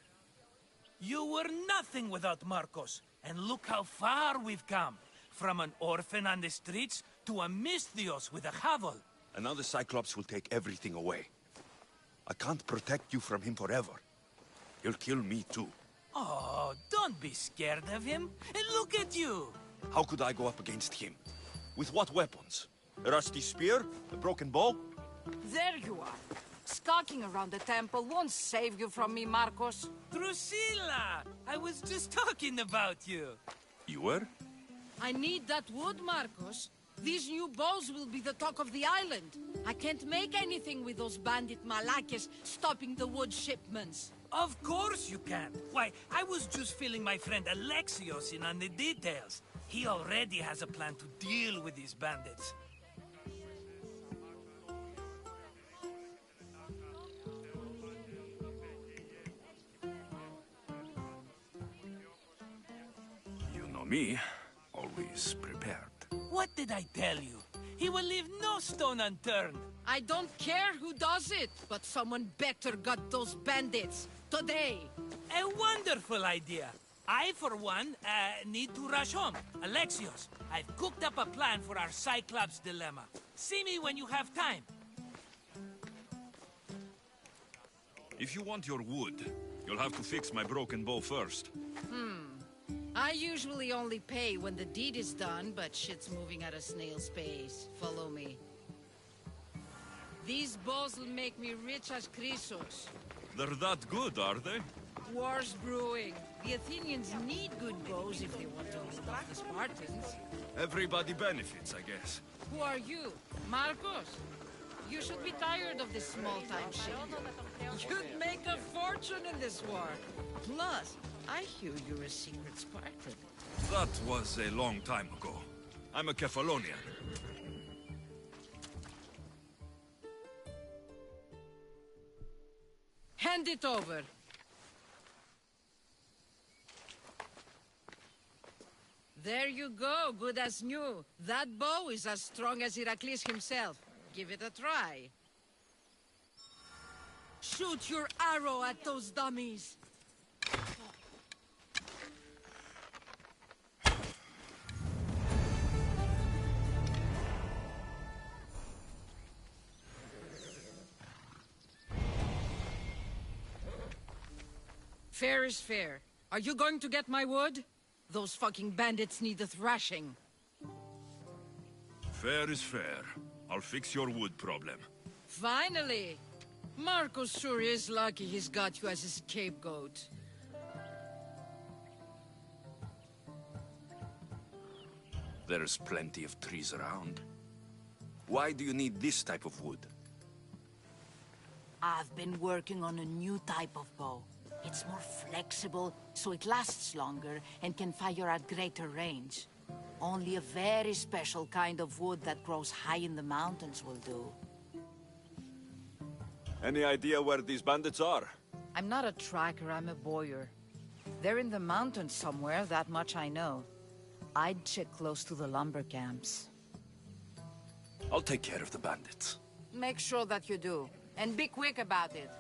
You were nothing without Marcos, and look how far we've come. From an orphan on the streets to a Misthios with a Havel. And now the Cyclops will take everything away. I can't protect you from him forever. He'll kill me too. Oh, don't be scared of him. And look at you. How could I go up against him? With what weapons? A rusty spear? A broken bow? There you are. Skulking around the temple won't save you from me, Marcos. Drusilla! I was just talking about you. You were? I need that wood, Marcos. These new bows will be the talk of the island. I can't make anything with those bandit malakes stopping the wood shipments. Of course you can. Why, I was just filling my friend Alexios in on the details. He already has a plan to deal with these bandits. You know me. Always prepared. What did I tell you? He will leave no stone unturned. I don't care who does it, but someone better got those bandits. Today. A wonderful idea. I, for one, need to rush home. Alexios, I've cooked up a plan for our Cyclops dilemma. See me when you have time. If you want your wood, you'll have to fix my broken bow first. I usually only pay when the deed is done, but shit's moving at a snail's pace. Follow me. These bows will make me rich as Chrysos. They're that good, are they? War's brewing. The Athenians need good bows if they want to hold off the Spartans. Everybody benefits, I guess. Who are you? Marcos? You should be tired of this small-time shit. You'd make a fortune in this war. Plus, I hear you're a secret Spartan. That was a long time ago. I'm a Kefalonian. Hand it over. There you go, good as new. That bow is as strong as Heracles himself. give it a try. Shoot your arrow at those dummies! Fair is fair. Are you going to get my wood? Those fucking bandits need a thrashing. Fair is fair. I'll fix your wood problem. Finally! Marcos sure is lucky he's got you as his scapegoat. There's plenty of trees around. Why do you need this type of wood? I've been working on a new type of bow. It's more flexible, so it lasts longer and can fire at greater range. Only a very special kind of wood that grows high in the mountains will do. Any idea where these bandits are? I'm not a tracker, I'm a boyer. They're in the mountains somewhere, that much I know. I'd check close to the lumber camps. I'll take care of the bandits. Make sure that you do, and be quick about it.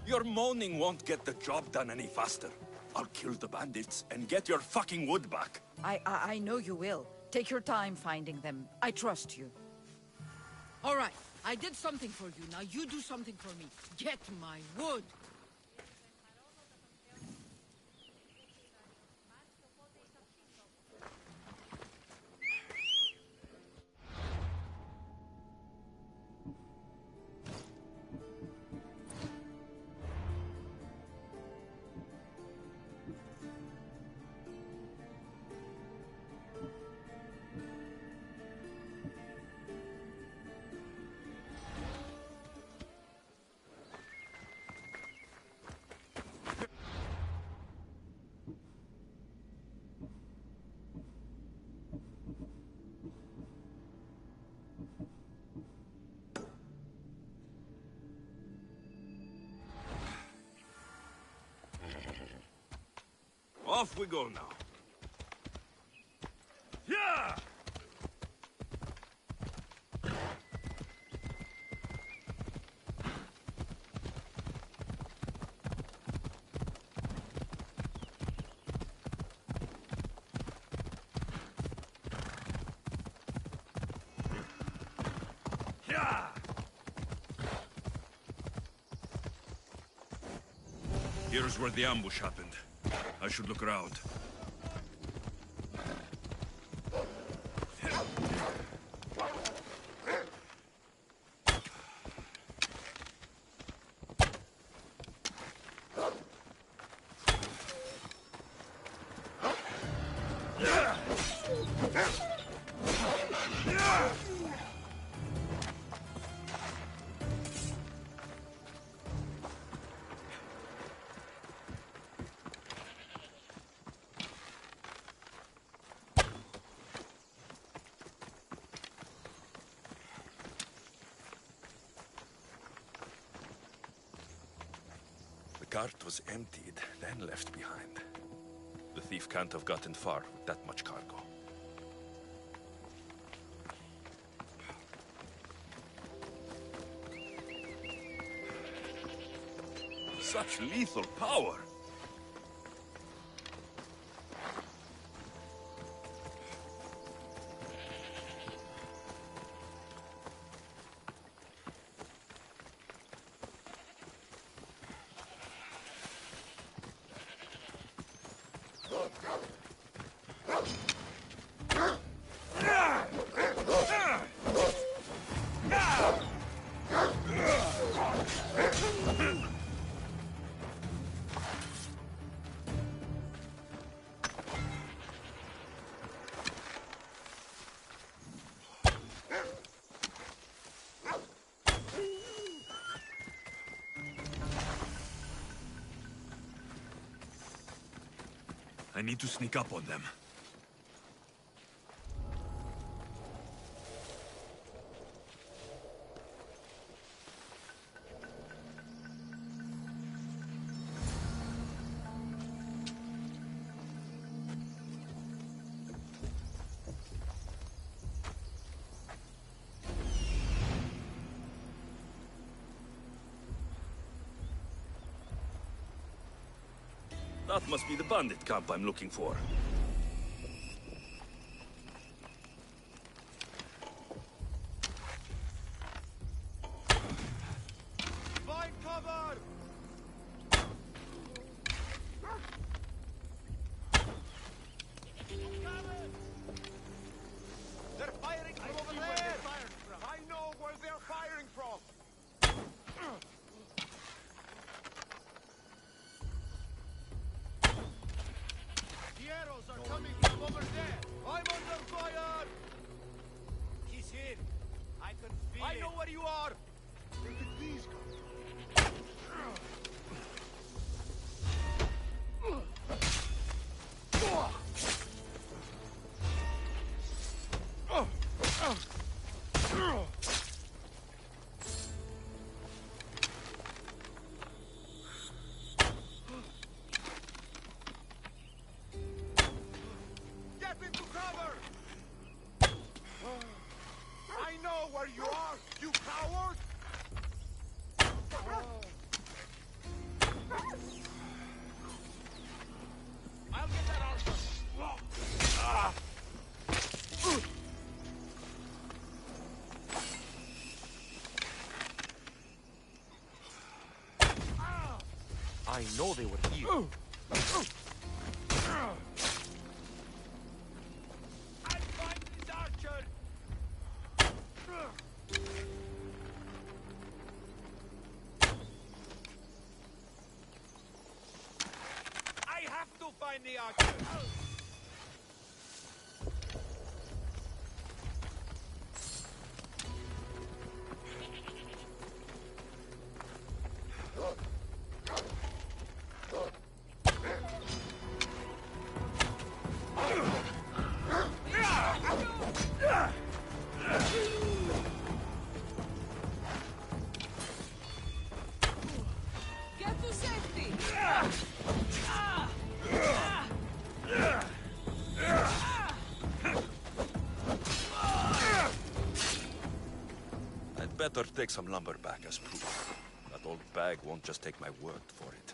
Your moaning won't get the job done any faster. I'll kill the bandits and get your fucking wood back. I know you will. Take your time finding them. I trust you. All right, I did something for you. Now you do something for me. Get my wood. Off we go now. Yeah! Yeah! Here's where the ambush happened. I should look around. The cart was emptied, then left behind. The thief can't have gotten far with that much cargo. Such lethal power! I need to sneak up on them. That must be the bandit camp I'm looking for. Find cover! They're firing from over there! I know where they're firing from! The arrows are coming from over there! I'm under fire! He's here! I can feel it! I know where you are! Where did these come? Get into cover! I know where you are, you coward! I'll get that archer! I know they were here. I'll find this archer! I have to find the archer! Get to safety! I'd better take some lumber back as proof. That old bag won't just take my word for it.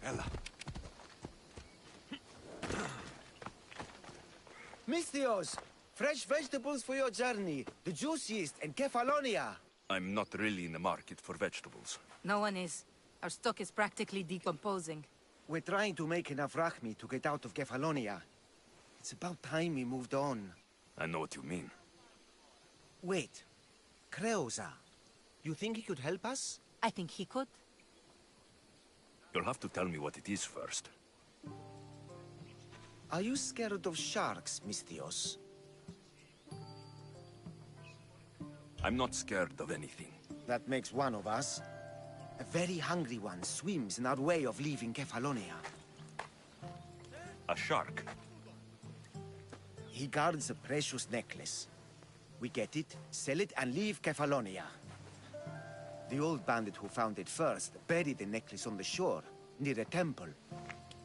Ella. Misthios! Fresh vegetables for your journey. The juiciest in Kefalonia. I'm not really in the market for vegetables. No one is. Our stock is practically decomposing. We're trying to make enough rachmi to get out of Kefalonia. It's about time we moved on. I know what you mean. Wait. Creosa. You think he could help us? I think he could. You'll have to tell me what it is first. Are you scared of sharks, Misthios? I'm not scared of anything. That makes one of us. A very hungry one swims in our way of leaving Kefalonia. A shark? He guards a precious necklace. We get it, sell it, and leave Kefalonia. The old bandit who found it first buried the necklace on the shore, near a temple.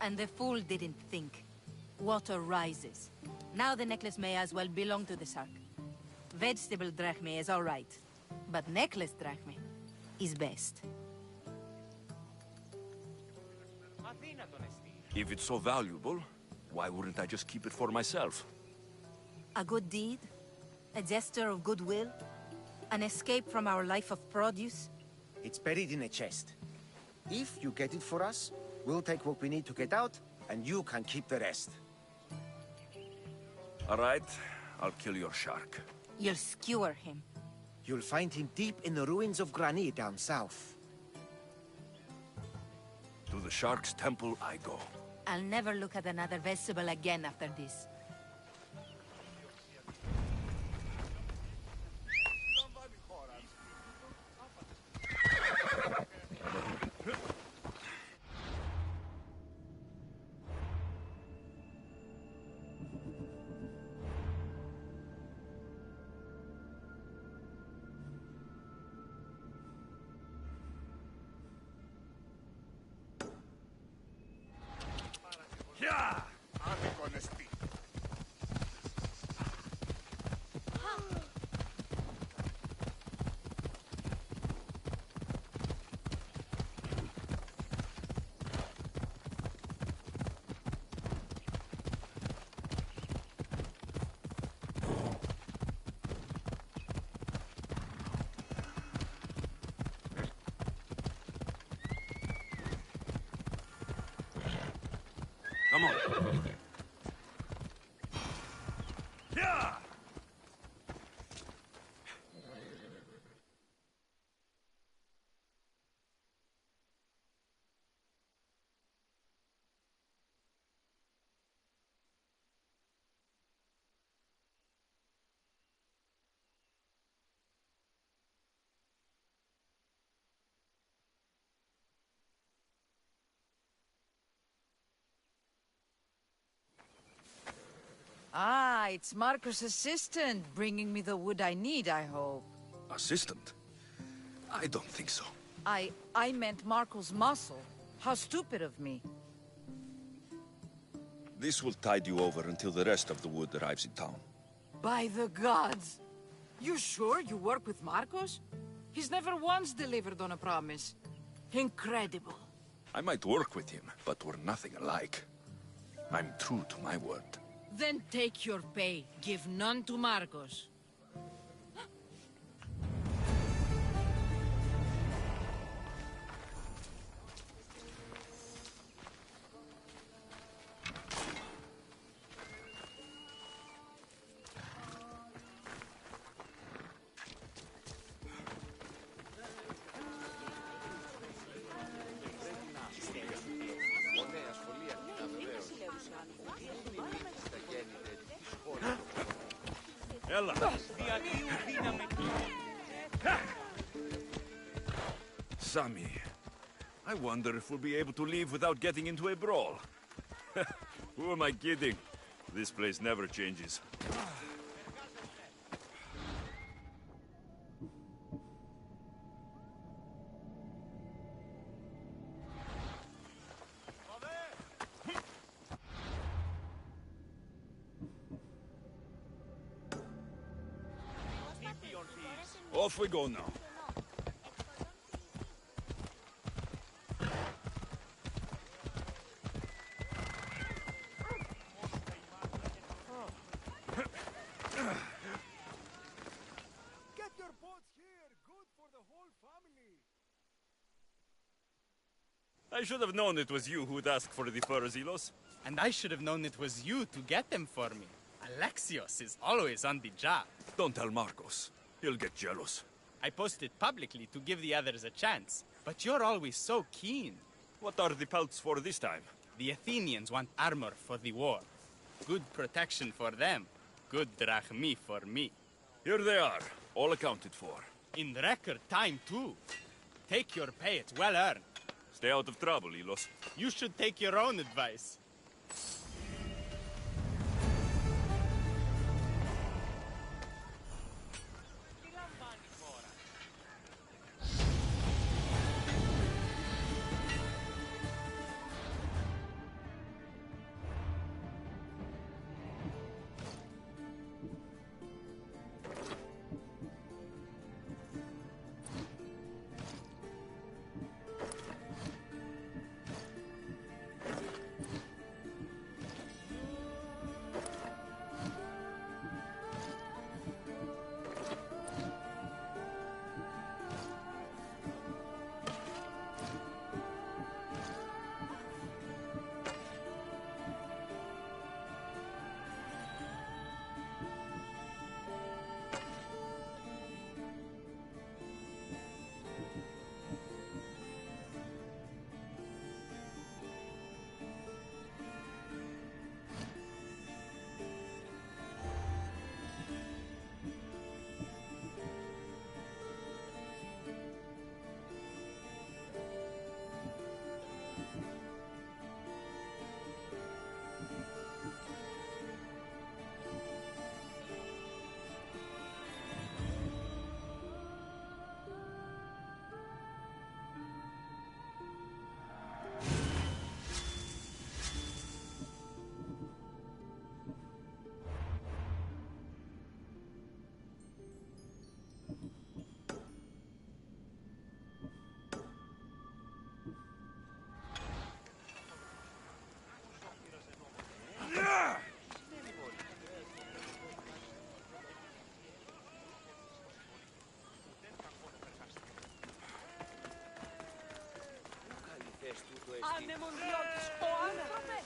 And the fool didn't think. Water rises. Now the necklace may as well belong to the shark. Vegetable drachme is all right, but necklace drachme is best. If it's so valuable, why wouldn't I just keep it for myself? A good deed, a gesture of goodwill, an escape from our life of produce. It's buried in a chest. If you get it for us, we'll take what we need to get out, and you can keep the rest. All right, I'll kill your shark. You'll skewer him. You'll find him deep in the ruins of Granit down south. To the shark's temple I go. I'll never look at another vegetable again after this. Come on. Yeah! Ah, it's Marcos' assistant bringing me the wood I need, I hope. Assistant? I don't think so. I meant Marcos' muscle. How stupid of me. This will tide you over until the rest of the wood arrives in town. By the gods! You sure you work with Marcos? He's never once delivered on a promise. Incredible. I might work with him, but we're nothing alike. I'm true to my word. Then take your pay. Give none to Marcos. Ella. Sammy, I wonder if we'll be able to leave without getting into a brawl. Who am I kidding? This place never changes. Off we go now. Get your boats here. Good for the whole family. I should have known it was you who'd ask for the furs, Ilos. And I should have known it was you to get them for me. Alexios is always on the job. Don't tell Marcos. He'll get jealous. I posted publicly to give the others a chance, but you're always so keen. What are the pelts for this time? The Athenians want armor for the war. Good protection for them. Good drachmi for me. Here they are, all accounted for. In record time, too. Take your pay, it's well earned. Stay out of trouble, Ilos. You should take your own advice. Ανεμονδιώτης, ο άνθρωπε!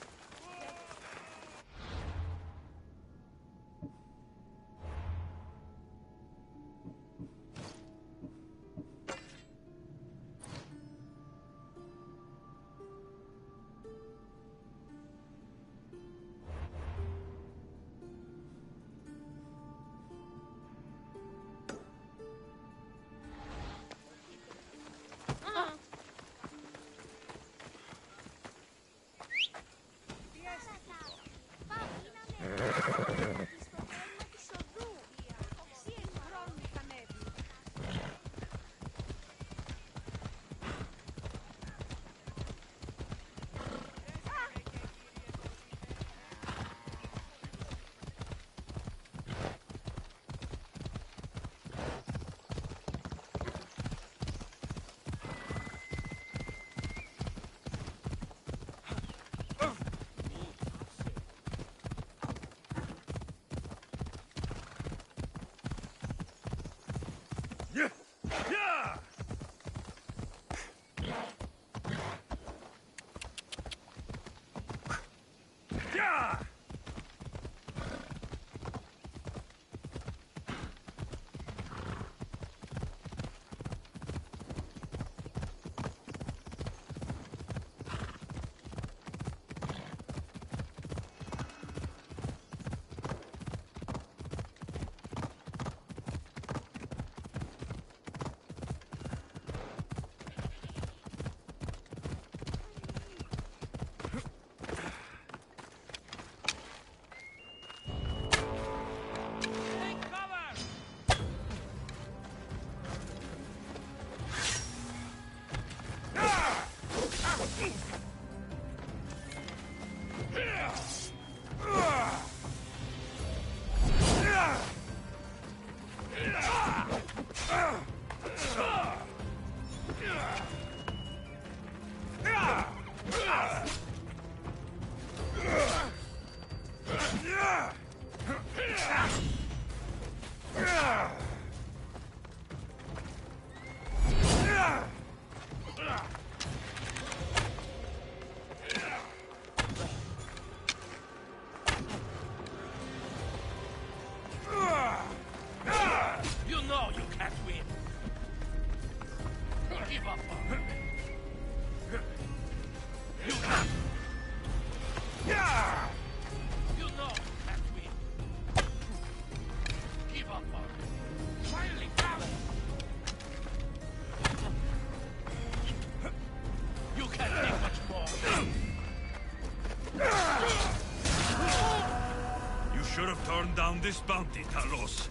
should have turned down this bounty, Talos.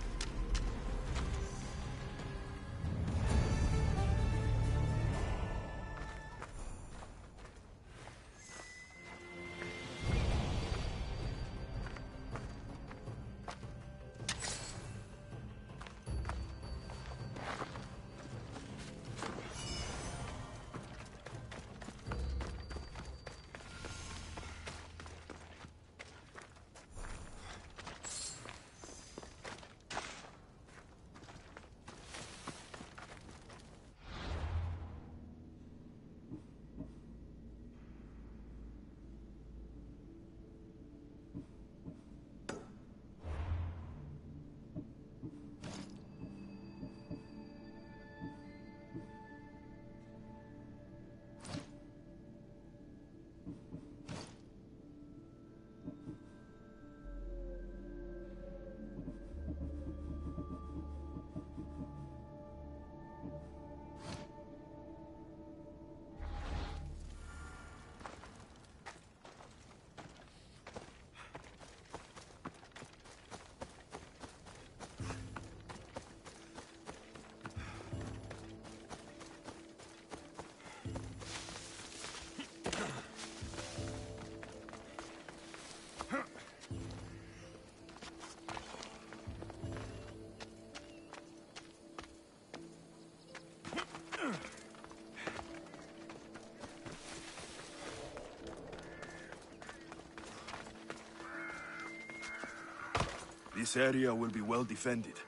This area will be well defended.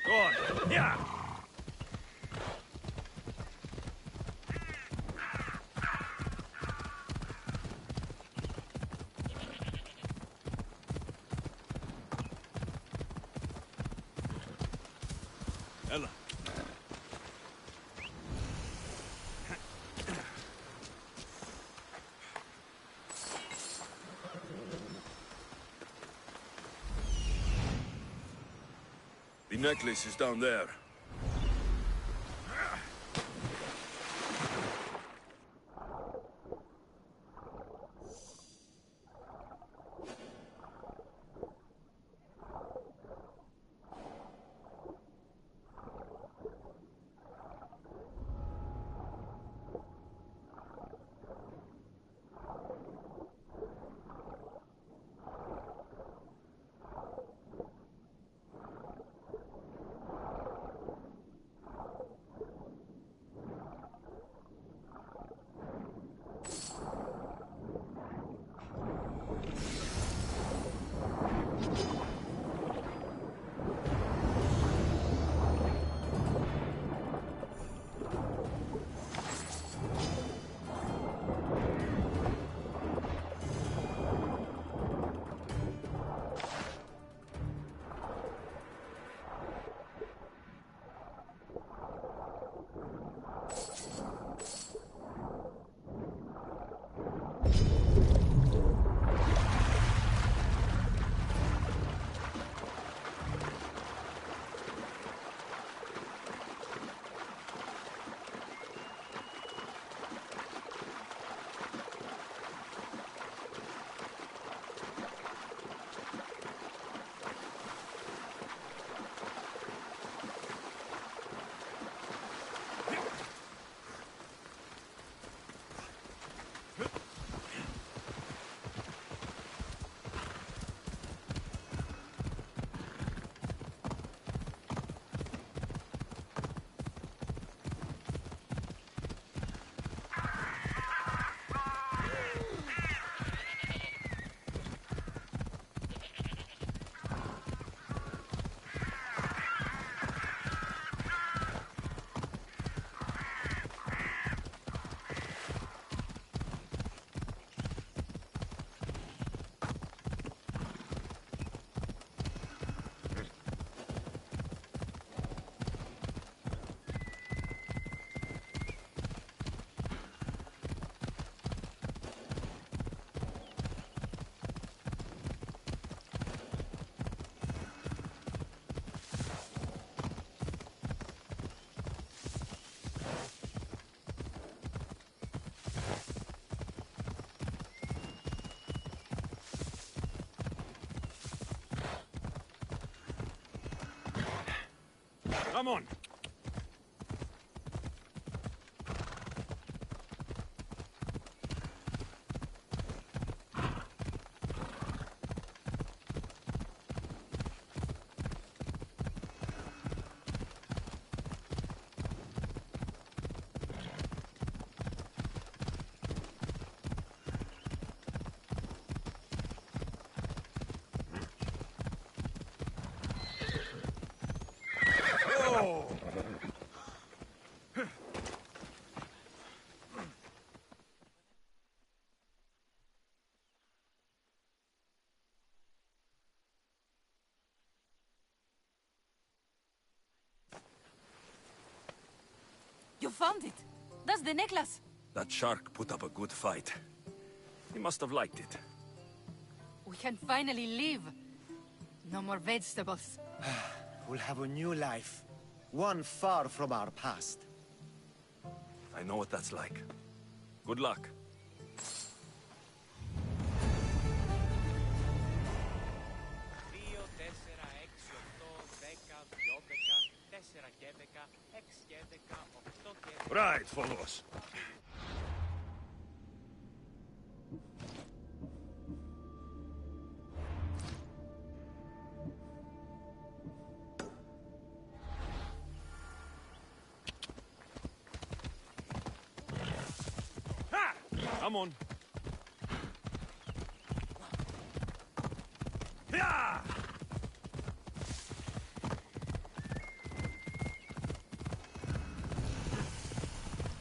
Go on. Yeah. Ella. The necklace is down there. Come on. You found it! That's the necklace! That shark put up a good fight. He must have liked it. We can finally leave. No more vegetables. We'll have a new life. One far from our past. I know what that's like. Good luck. Right, follow us. Ha! Come on. Yeah!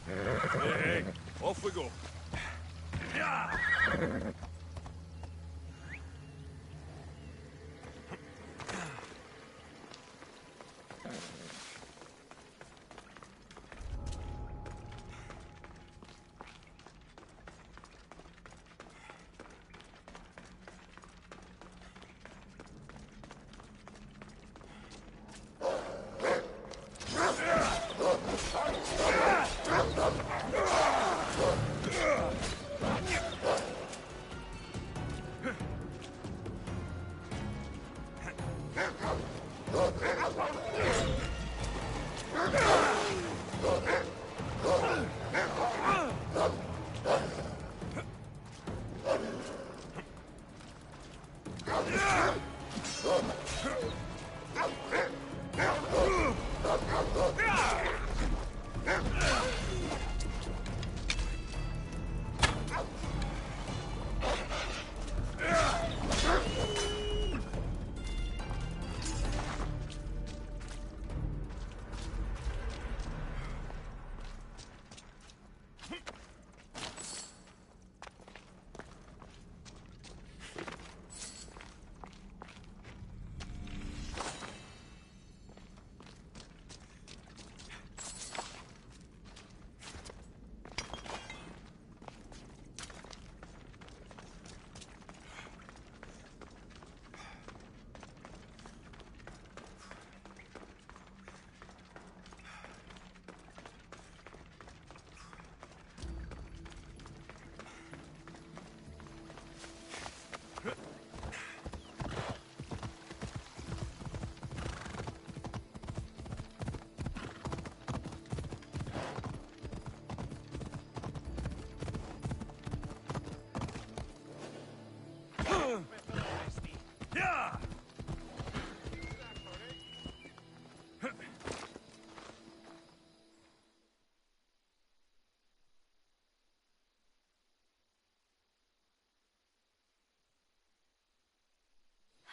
Hey, off we go. Yeah!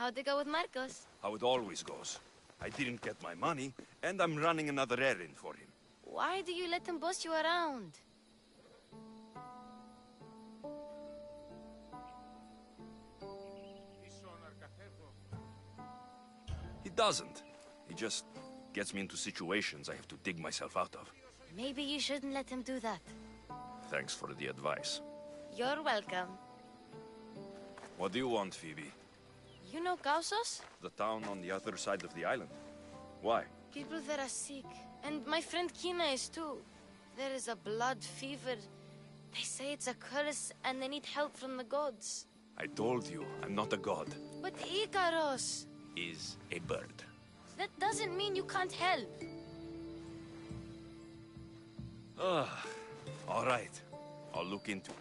How'd it go with Marcos? How it always goes. I didn't get my money, and I'm running another errand for him. Why do you let him boss you around? He doesn't. He just gets me into situations I have to dig myself out of. Maybe you shouldn't let him do that. Thanks for the advice. You're welcome. What do you want, Phoebe? You know Kausos? The town on the other side of the island. Why? People there are sick. And my friend Kina is too. There is a blood fever. They say it's a curse and they need help from the gods. I told you, I'm not a god. But Ikaros Is a bird. that doesn't mean you can't help. All right. I'll look into it.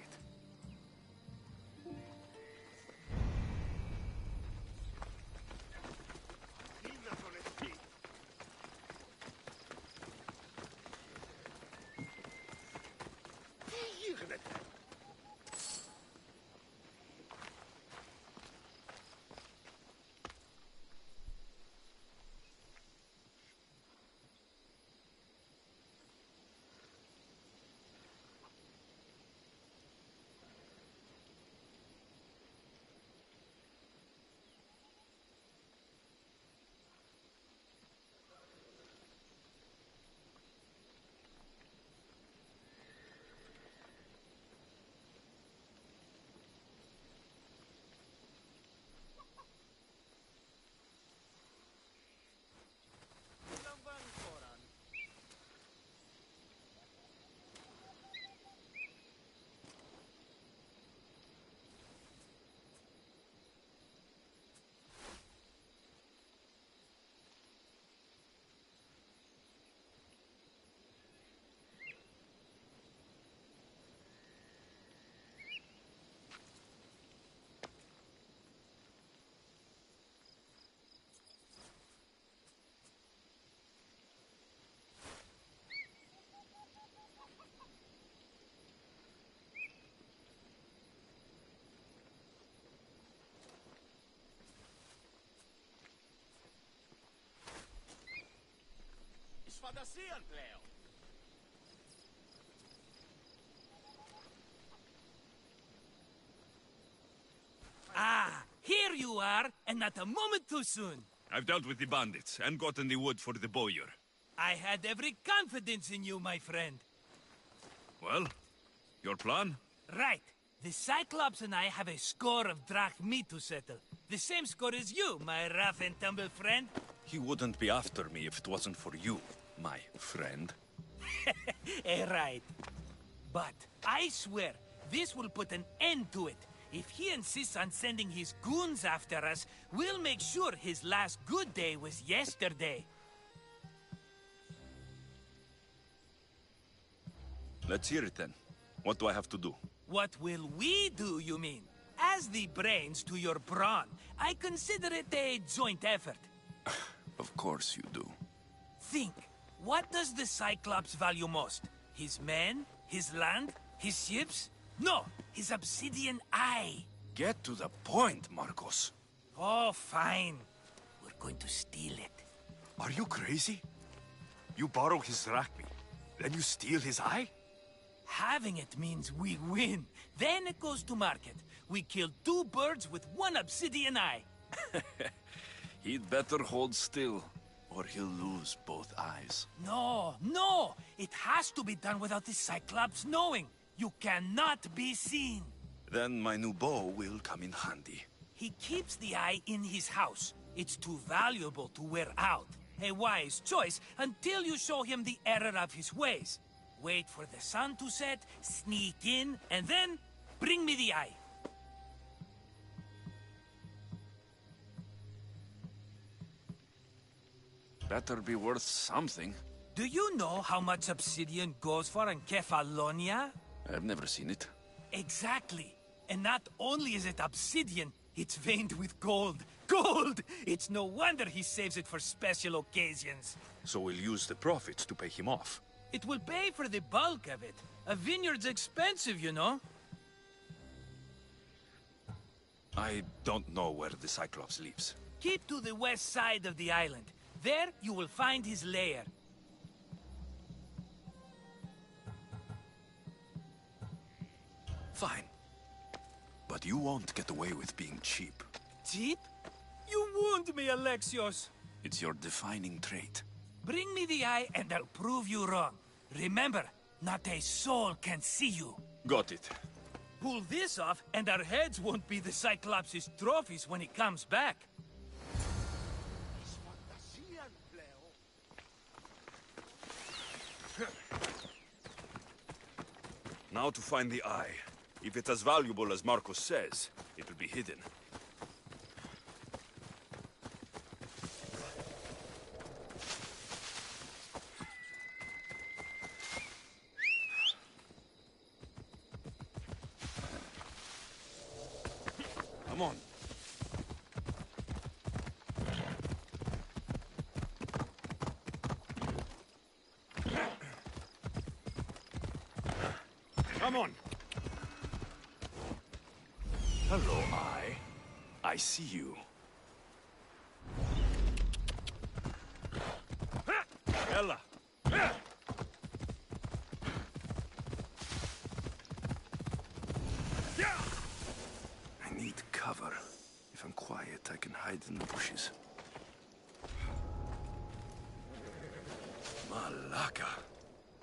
Fantasieren, Leo. Ah, here you are, and not a moment too soon. I've dealt with the bandits and gotten the wood for the bowyer. I had every confidence in you, my friend. Well, your plan? Right. The Cyclops and I have a score of drachmi to settle. The same score as you, my rough and tumble friend. He wouldn't be after me if it wasn't for you, my friend. Right. But I swear, this will put an end to it. If he insists on sending his goons after us, we'll make sure his last good day was yesterday. Let's hear it then. What do I have to do? What will we do, you mean? As the brains to your brawn, I consider it a joint effort. Of course you do. Think. What does the Cyclops value most? His men? His land? His ships? No, his obsidian eye. Get to the point, Marcos. Oh, fine. We're going to steal it. Are you crazy? You borrow his drachmi, then you steal his eye? Having it means we win. Then it goes to market. We kill 2 birds with 1 obsidian eye. He'd better hold still, or he'll lose both eyes. No, no! It has to be done without the Cyclops knowing. You cannot be seen. Then my new bow will come in handy. He keeps the eye in his house. It's too valuable to wear out. A wise choice until you show him the error of his ways. Wait for the sun to set, sneak in, and then bring me the eye. Better be worth something. Do you know how much obsidian goes for in Kefalonia? I've never seen it. Exactly. And not only is it obsidian, it's veined with gold. Gold! It's no wonder he saves it for special occasions. So we'll use the profits to pay him off. It will pay for the bulk of it. A vineyard's expensive, you know. I don't know where the Cyclops lives. Keep to the west side of the island. There, you will find his lair. Fine. But you won't get away with being cheap. Cheap? You wound me, Alexios. It's your defining trait. Bring me the eye and I'll prove you wrong. Remember, not a soul can see you. Got it. Pull this off and our heads won't be the Cyclops' trophies when he comes back. Now to find the eye. If it's as valuable as Marcos says, it will be hidden. on. Come on. Hello, I see you. Ella. I need cover. If I'm quiet, I can hide in the bushes. Malaka.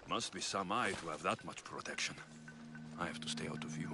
Must be some eye to have that much protection. I have to stay out of view.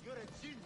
You're a genius.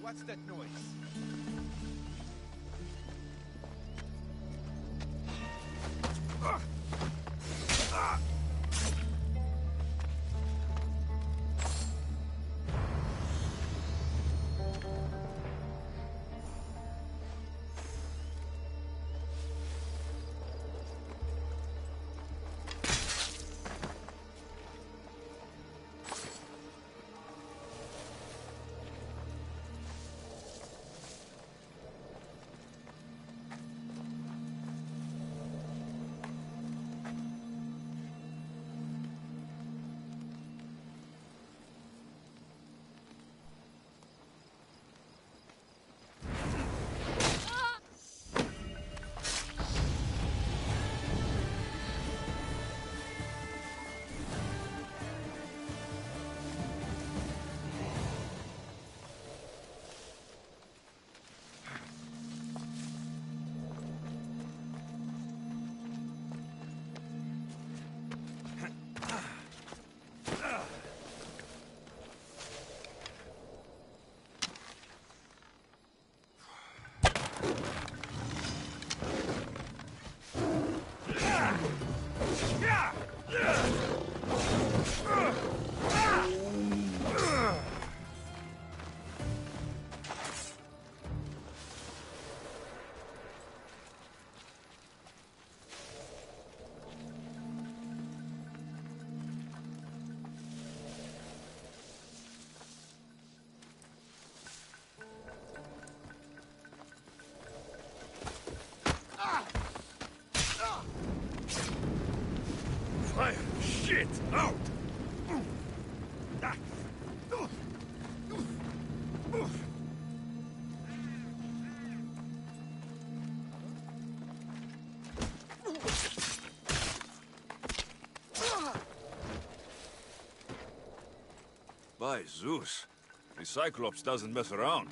What's that noise? Shit! Out! By Zeus, the Cyclops doesn't mess around.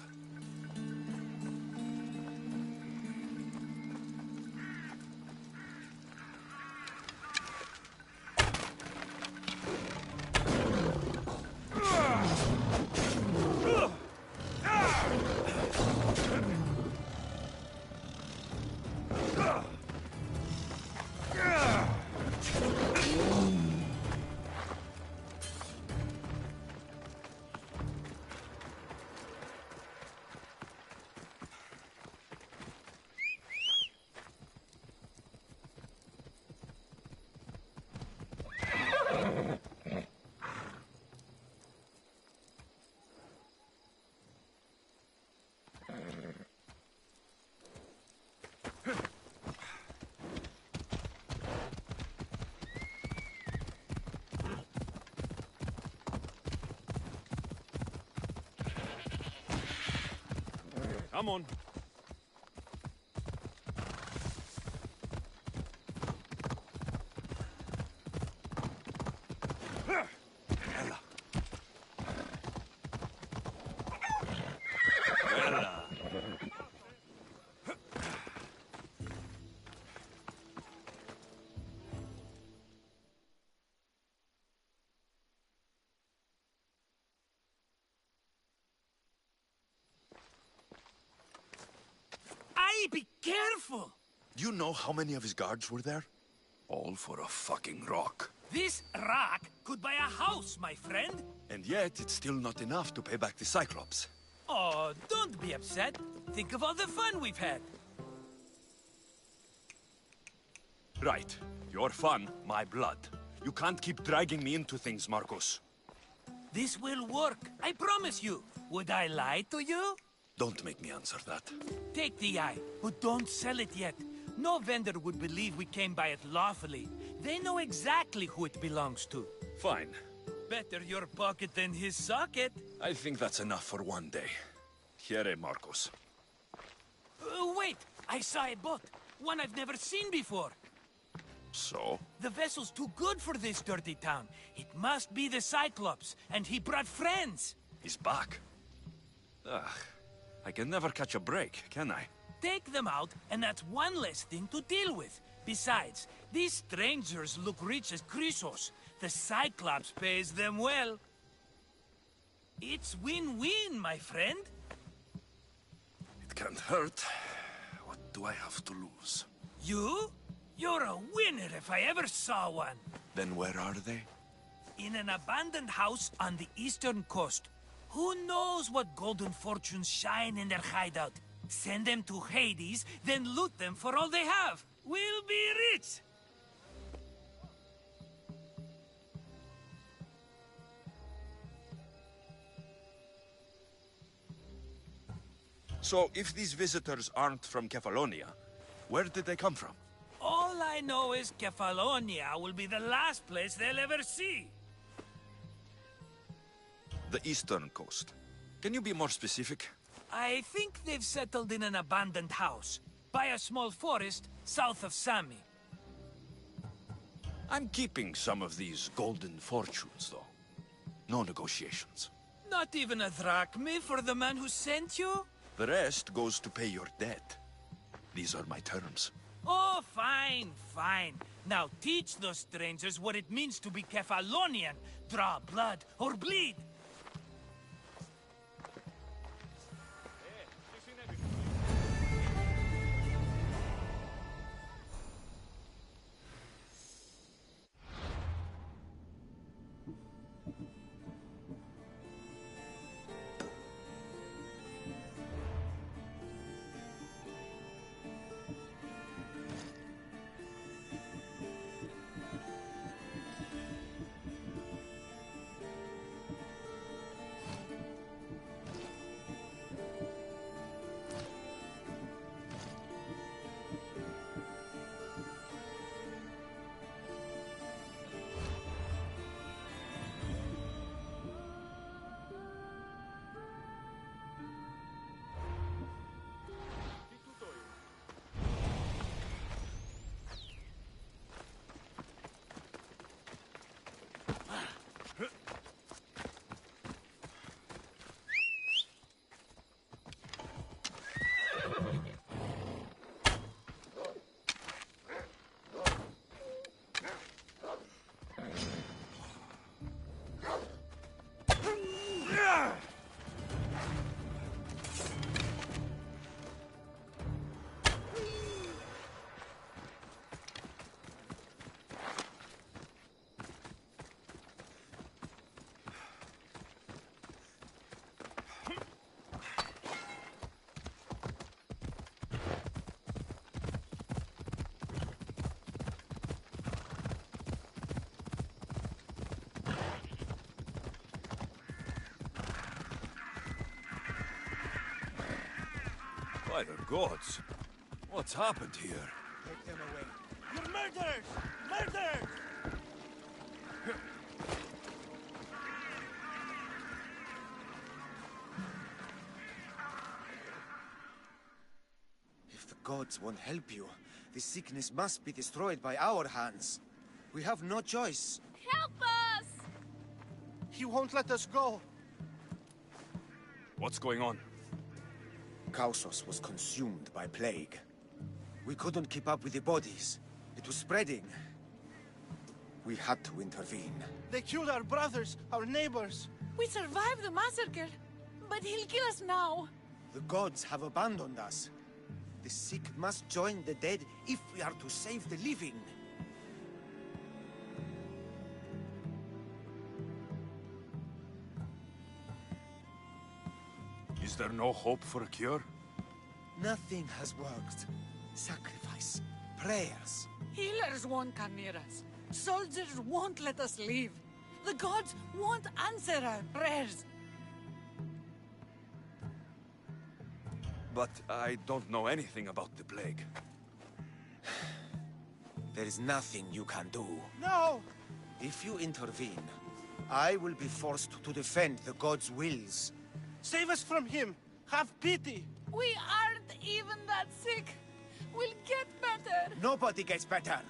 Come on. Ella. Ella. Be careful! Do you know how many of his guards were there? All for a fucking rock. This rock could buy a house, my friend. And yet, it's still not enough to pay back the Cyclops. Oh, don't be upset. Think of all the fun we've had. Right. Your fun, my blood. You can't keep dragging me into things, Marcos. This will work, I promise you. Would I lie to you? Don't make me answer that. Take the eye, but don't sell it yet. No vendor would believe we came by it lawfully. They know exactly who it belongs to. Fine. Better your pocket than his socket. I think that's enough for one day. Here, Marcos. Wait! I saw a boat. One I've never seen before. So? The vessel's too good for this dirty town. It must be the Cyclops, and he brought friends. He's back. Ugh. I can never catch a break, can I? Take them out, and that's one less thing to deal with. Besides, these strangers look rich as Chrysos. The Cyclops pays them well. It's win-win, my friend. It can't hurt. What do I have to lose? You? You're a winner if I ever saw one. Then where are they? In an abandoned house on the eastern coast. Who knows what golden fortunes shine in their hideout? Send them to Hades, then loot them for all they have. We'll be rich! So, if these visitors aren't from Kefalonia, where did they come from? All I know is Kefalonia will be the last place they'll ever see. The eastern coast. Can you be more specific? I think they've settled in an abandoned house, by a small forest south of Sami. I'm keeping some of these golden fortunes, though. No negotiations. Not even a drachme for the man who sent you? The rest goes to pay your debt. These are my terms. Oh, fine, fine. Now teach those strangers what it means to be Kefalonian. Draw blood or bleed. By the gods! What's happened here? Take them away. You're murderers! Murderers! If the gods won't help you, the sickness must be destroyed by our hands. We have no choice. Help us! He won't let us go. What's going on? Kausos was consumed by plague. We couldn't keep up with the bodies. It was spreading. We had to intervene. They killed our brothers, our neighbors. We survived the massacre, but he'll kill us now. The gods have abandoned us. The sick must join the dead if we are to save the living. Is there no hope for a cure? Nothing has worked. Sacrifice, prayers. Healers won't come near us. Soldiers won't let us leave. The gods won't answer our prayers. But I don't know anything about the plague. There is nothing you can do. No! If you intervene, I will be forced to defend the gods' wills. Save us from him! Have pity! We aren't even that sick. We'll get better. Nobody gets better!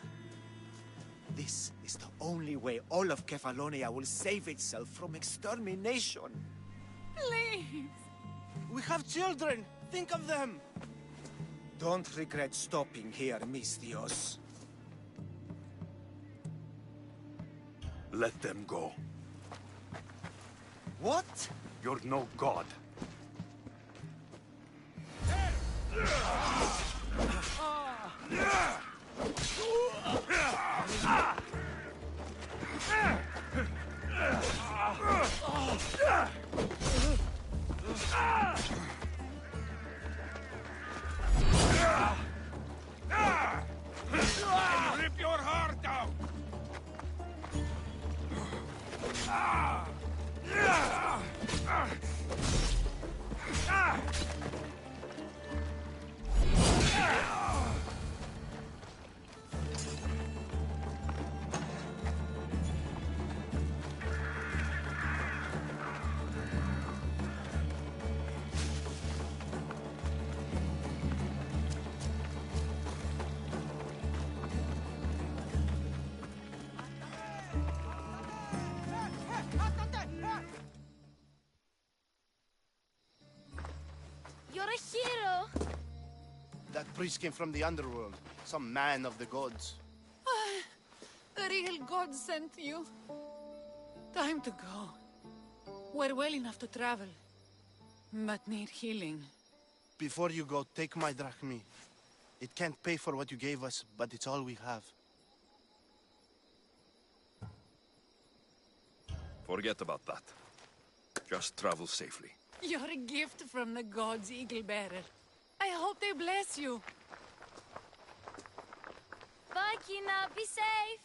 This is the only way all of Kefalonia will save itself from extermination. Please! We have children! Think of them! Don't regret stopping here, Misthios. Let them go. What? You're no god. Rip your heart out! You're a hero! That priest came from the underworld. Some man of the gods. The real God sent you. Time to go. We're well enough to travel, but need healing. Before you go, take my drachmi. It can't pay for what you gave us, but it's all we have. Forget about that. Just travel safely. You're a gift from the gods, Eagle Bearer. I hope they bless you. Bye, Kina. Be safe!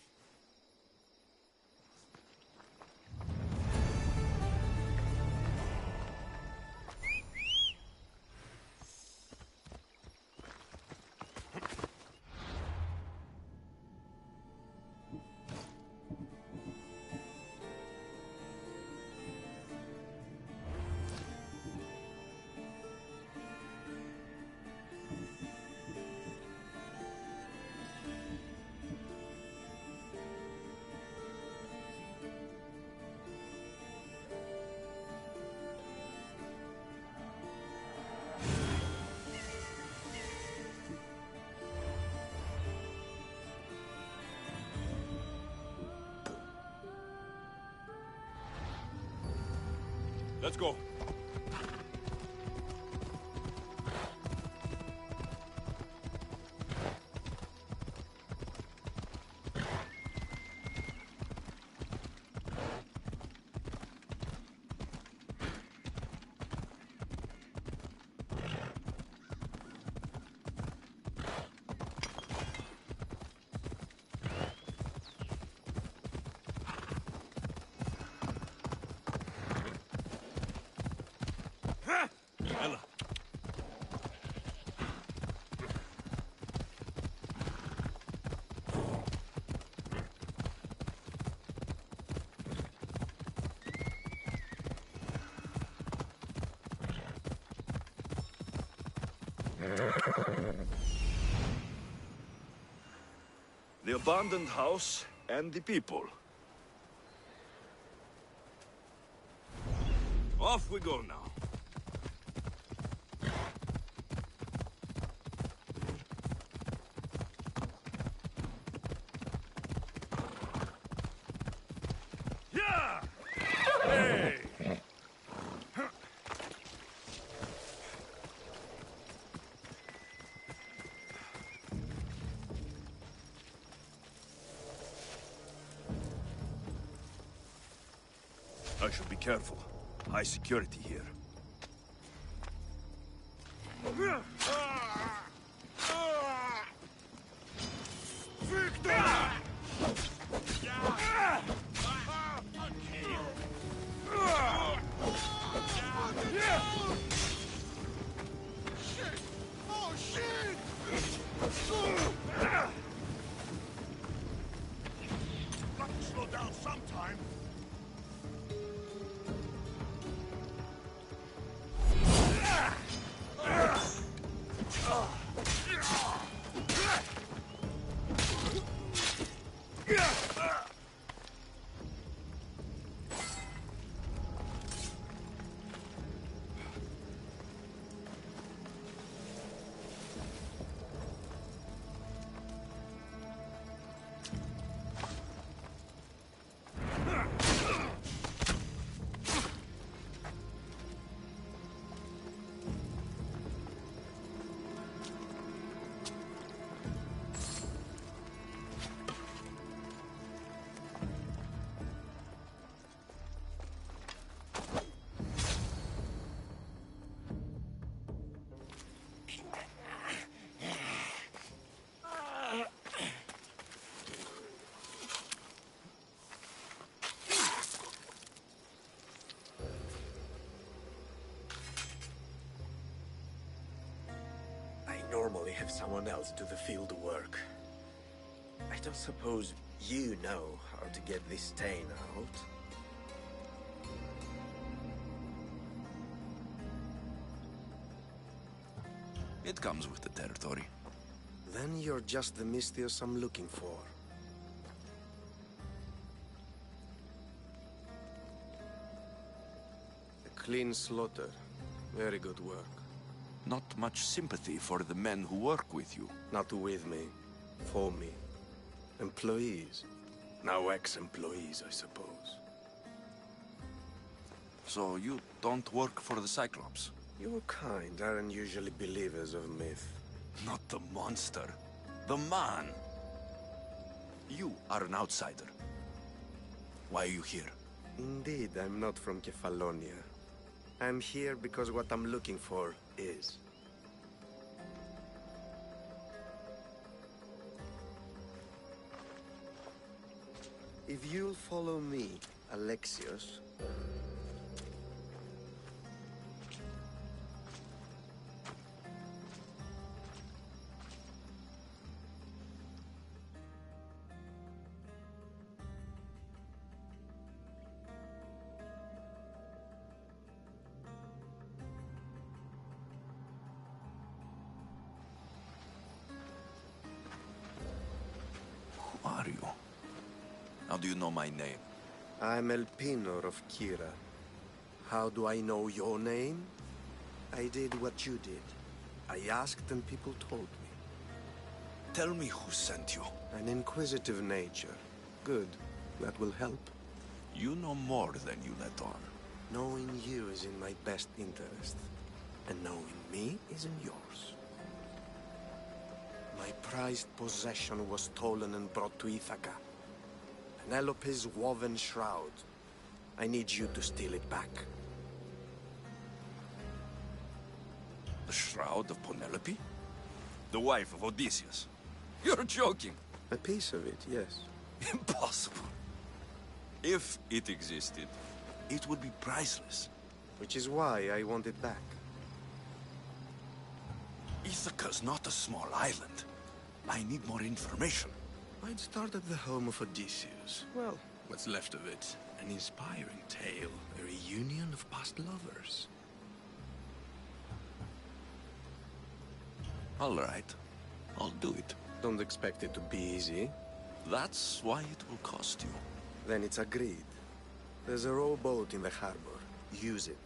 Let's go. Ella. The abandoned house and the people. Off we go now. Yeah! Hey! I should be careful. High security here. Slow down sometime. Normally have someone else do the field work. I don't suppose you know how to get this stain out. It comes with the territory. Then you're just the Misthios I'm looking for. A clean slaughter. Very good work. Not much sympathy for the men who work with you. Not with me. For me. Employees. Now ex-employees, I suppose. So you don't work for the Cyclops? Your kind aren't usually believers of myth. Not the monster. The man. You are an outsider. Why are you here? Indeed, I'm not from Kefalonia. I'm here because what I'm looking for is. If you'll follow me, Alexios... Who are you? How do you know my name? I'm Elpinor of Kira. How do I know your name? I did what you did. I asked and people told me. Tell me who sent you. An inquisitive nature. Good. That will help. You know more than you let on. Knowing you is in my best interest, and knowing me is in yours. My prized possession was stolen and brought to Ithaca. Penelope's woven shroud. I need you to steal it back. The shroud of Penelope? The wife of Odysseus? You're joking. A piece of it, yes. Impossible. If it existed, it would be priceless. Which is why I want it back. Ithaca's not a small island. I need more information. I'd start at the home of Odysseus. Well, what's left of it. An inspiring tale, a reunion of past lovers. All right. I'll do it. Don't expect it to be easy. That's why it will cost you. Then it's agreed. There's a rowboat in the harbor. Use it.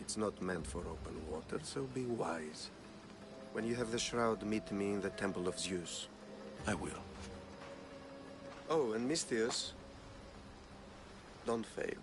It's not meant for open water, so be wise. When you have the shroud, meet me in the Temple of Zeus. I will. Oh, and Misthios, don't fail.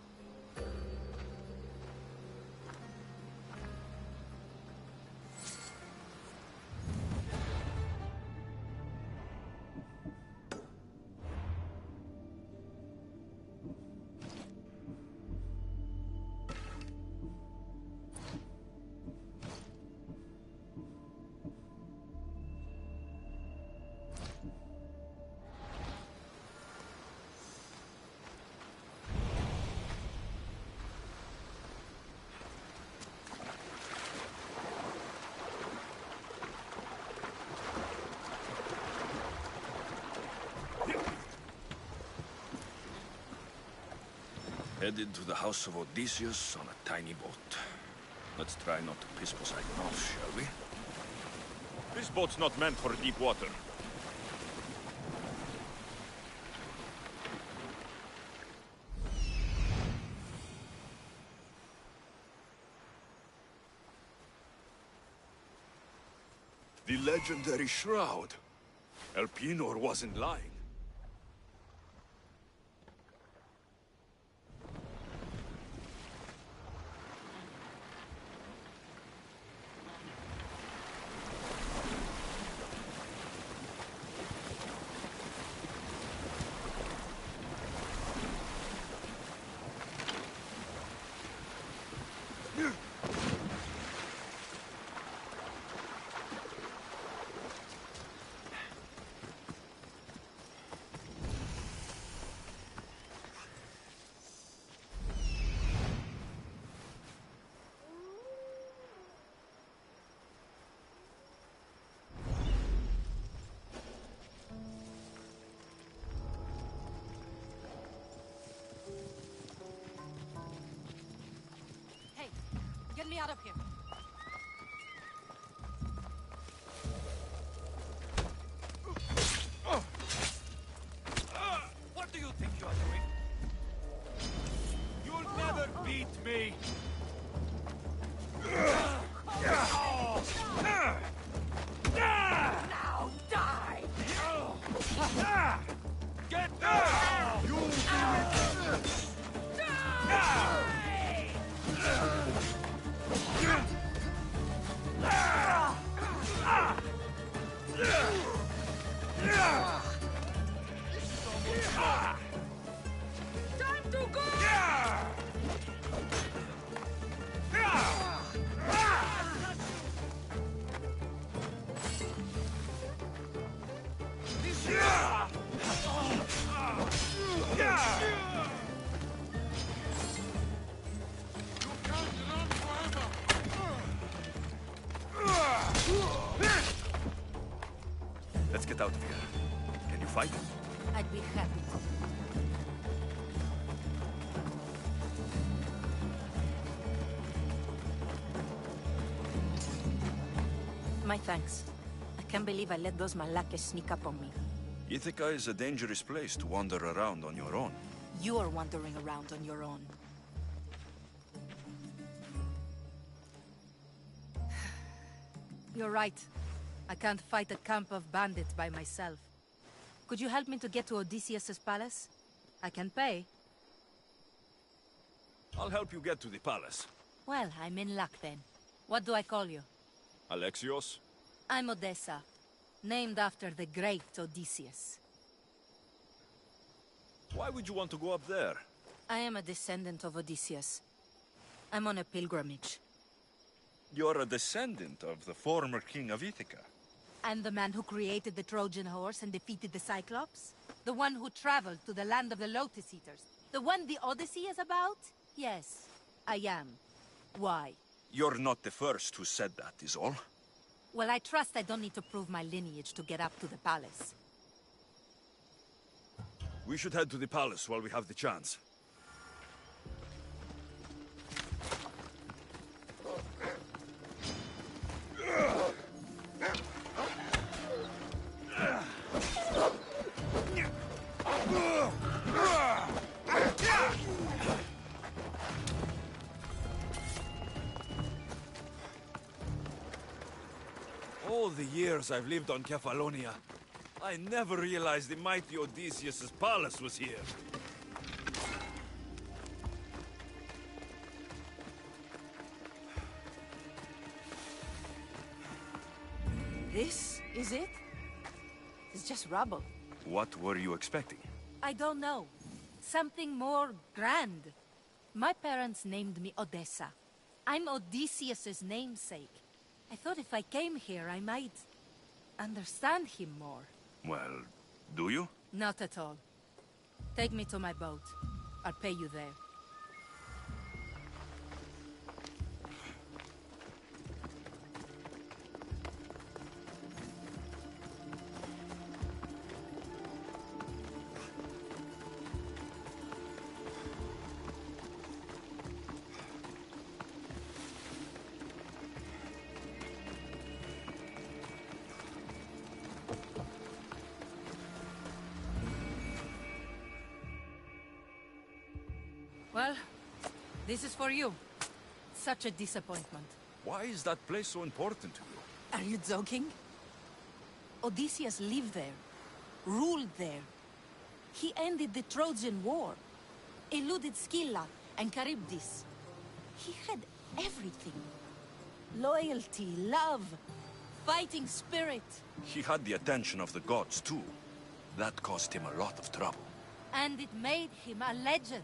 Headed to the house of Odysseus on a tiny boat. Let's try not to piss Poseidon off, shall we? This boat's not meant for deep water. The legendary shroud. Elpenor wasn't lying. Get me out of here. What do you think you are doing? You'll never beat me! Now die! Get down! You Time to go! Let's get out of here. Can you fight? I'd be happy to. My thanks. I can't believe I let those Malakas sneak up on me. Ithaca is a dangerous place to wander around on your own. You're wandering around on your own. You're right. I can't fight a camp of bandits by myself. Could you help me to get to Odysseus' palace? I can pay. I'll help you get to the palace. Well, I'm in luck then. What do I call you? Alexios? I'm Odessa, named after the great Odysseus. Why would you want to go up there? I am a descendant of Odysseus. I'm on a pilgrimage. You're a descendant of the former king of Ithaca. And the man who created the Trojan horse and defeated the Cyclops? The one who traveled to the land of the Lotus Eaters? The one the Odyssey is about? Yes, I am. Why? You're not the first who said that, is all. Well, I trust I don't need to prove my lineage to get up to the palace. We should head to the palace while we have the chance. All the years I've lived on Kefalonia, I never realized the mighty Odysseus' palace was here. This is it? It's just rubble. What were you expecting? I don't know. Something more grand. My parents named me Odessa. I'm Odysseus' namesake. I thought if I came here, I might understand him more. Well, do you? Not at all. Take me to my boat. I'll pay you there. Well, this is for you. Such a disappointment. Why is that place so important to you? Are you joking? Odysseus lived there, ruled there. He ended the Trojan War, eluded Scylla and Charybdis. He had everything. Loyalty, love, fighting spirit. He had the attention of the gods, too. That caused him a lot of trouble. And it made him a legend.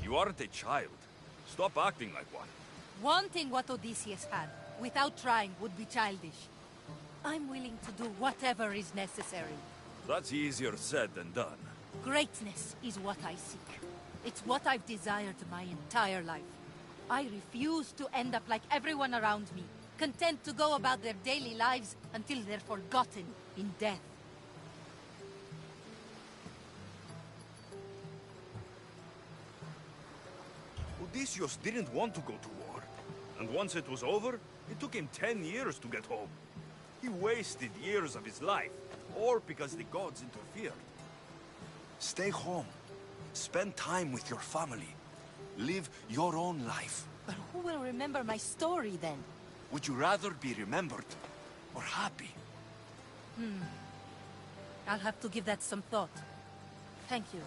You aren't a child. Stop acting like one. Wanting what Odysseus had, without trying, would be childish. I'm willing to do whatever is necessary. That's easier said than done. Greatness is what I seek. It's what I've desired my entire life. I refuse to end up like everyone around me, content to go about their daily lives until they're forgotten in death. Odysseus didn't want to go to war. And once it was over, it took him 10 years to get home. He wasted years of his life, all because the gods interfered. Stay home. Spend time with your family. Live your own life. But who will remember my story then? Would you rather be remembered or happy? I'll have to give that some thought. Thank you.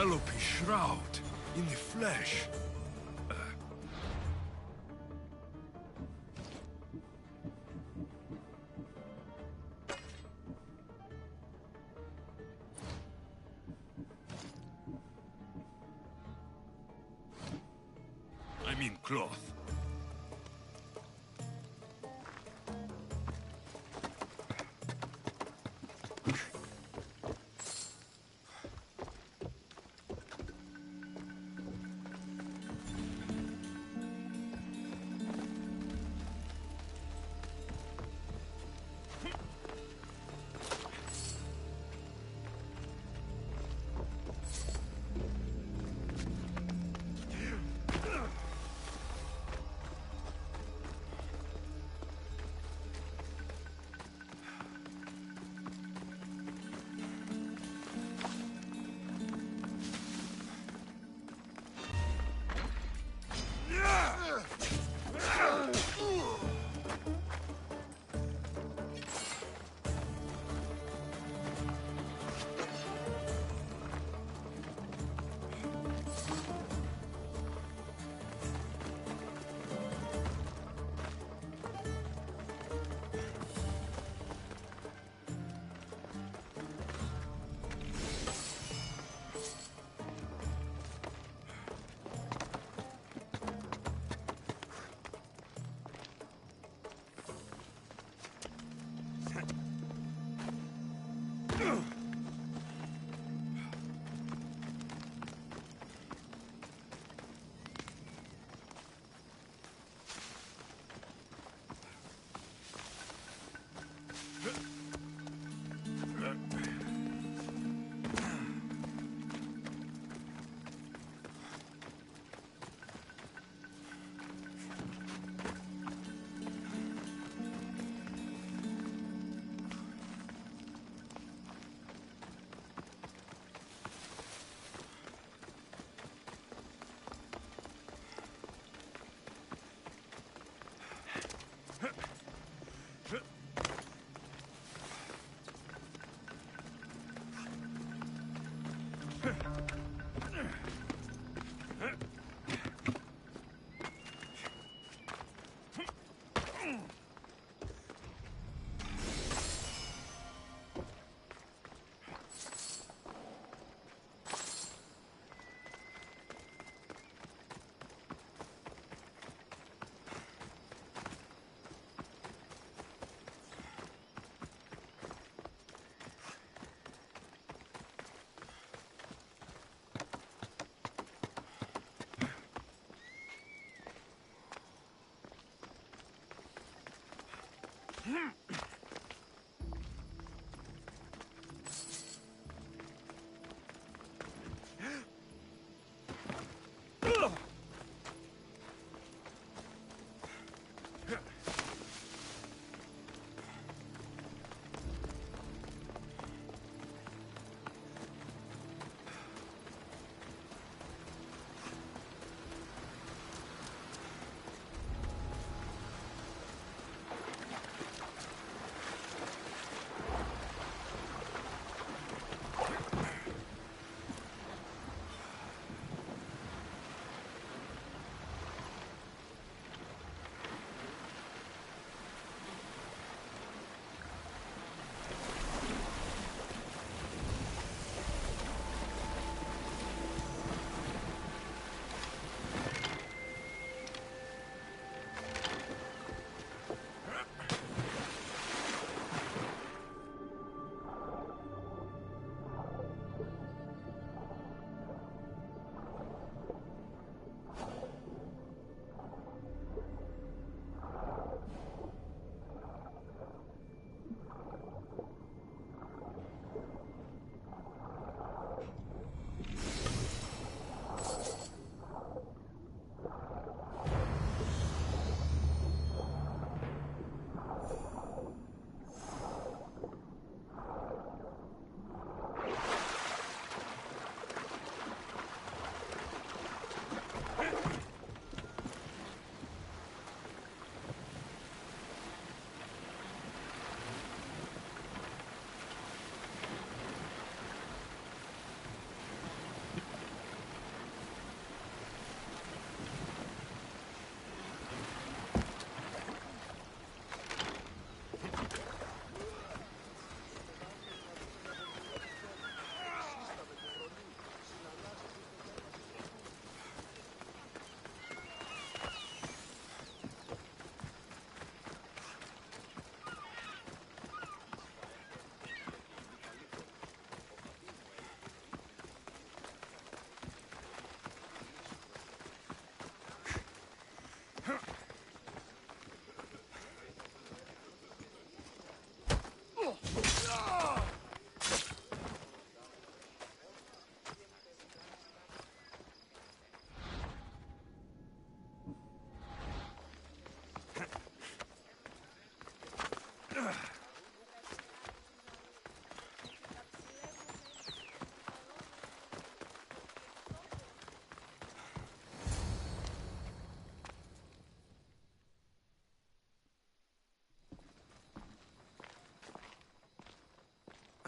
Penelope's shroud in the flesh. I mean cloth.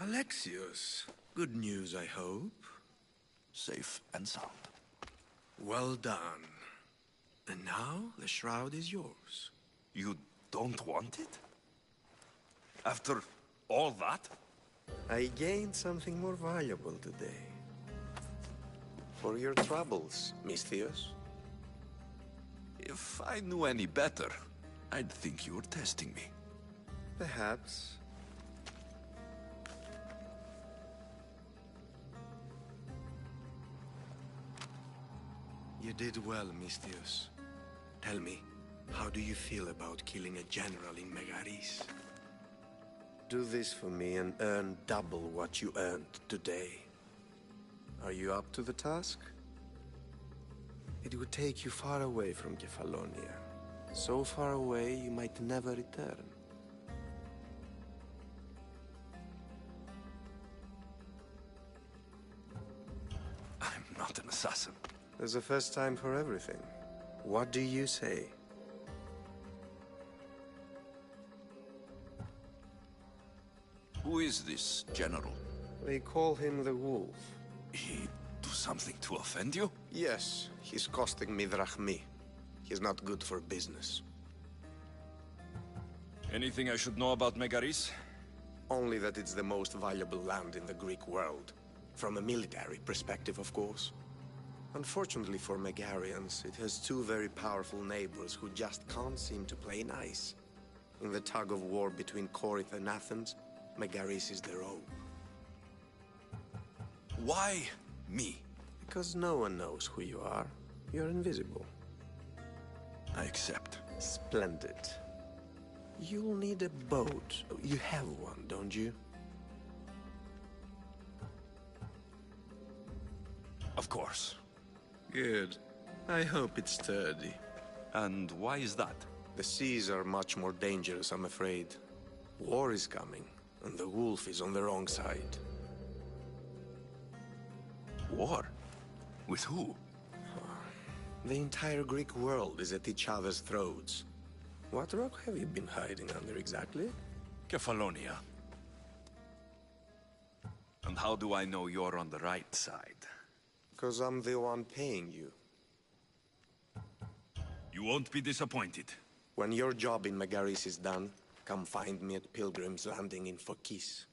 Alexios, good news, I hope. Safe and sound. Well done. And now, the shroud is yours. You don't want it? After all that? I gained something more valuable today. For your troubles, Misthios. If I knew any better, I'd think you were testing me. Perhaps. You did well, Misthios. Tell me, how do you feel about killing a general in Megaris? Do this for me and earn double what you earned today. Are you up to the task? It would take you far away from Kefalonia. So far away you might never return. I'm not an assassin. There's a first time for everything. What do you say? Who is this general? They call him the Wolf. He do something to offend you? Yes, he's costing me drachmi. He's not good for business. Anything I should know about Megaris? Only that it's the most valuable land in the Greek world. From a military perspective, of course. Unfortunately for Megarians, it has two very powerful neighbors who just can't seem to play nice. In the tug of war between Corinth and Athens, Megaris is their own. Why me? Because no one knows who you are. You're invisible. I accept. Splendid. You'll need a boat. You have one, don't you? Of course. Good. I hope it's sturdy. And why is that? The seas are much more dangerous, I'm afraid. War is coming, and the wolf is on the wrong side. War? With who? The entire Greek world is at each other's throats. What rock have you been hiding under exactly? Kefalonia. And how do I know you're on the right side? Because I'm the one paying you. You won't be disappointed. When your job in Megaris is done, come find me at Pilgrim's Landing in Phokis.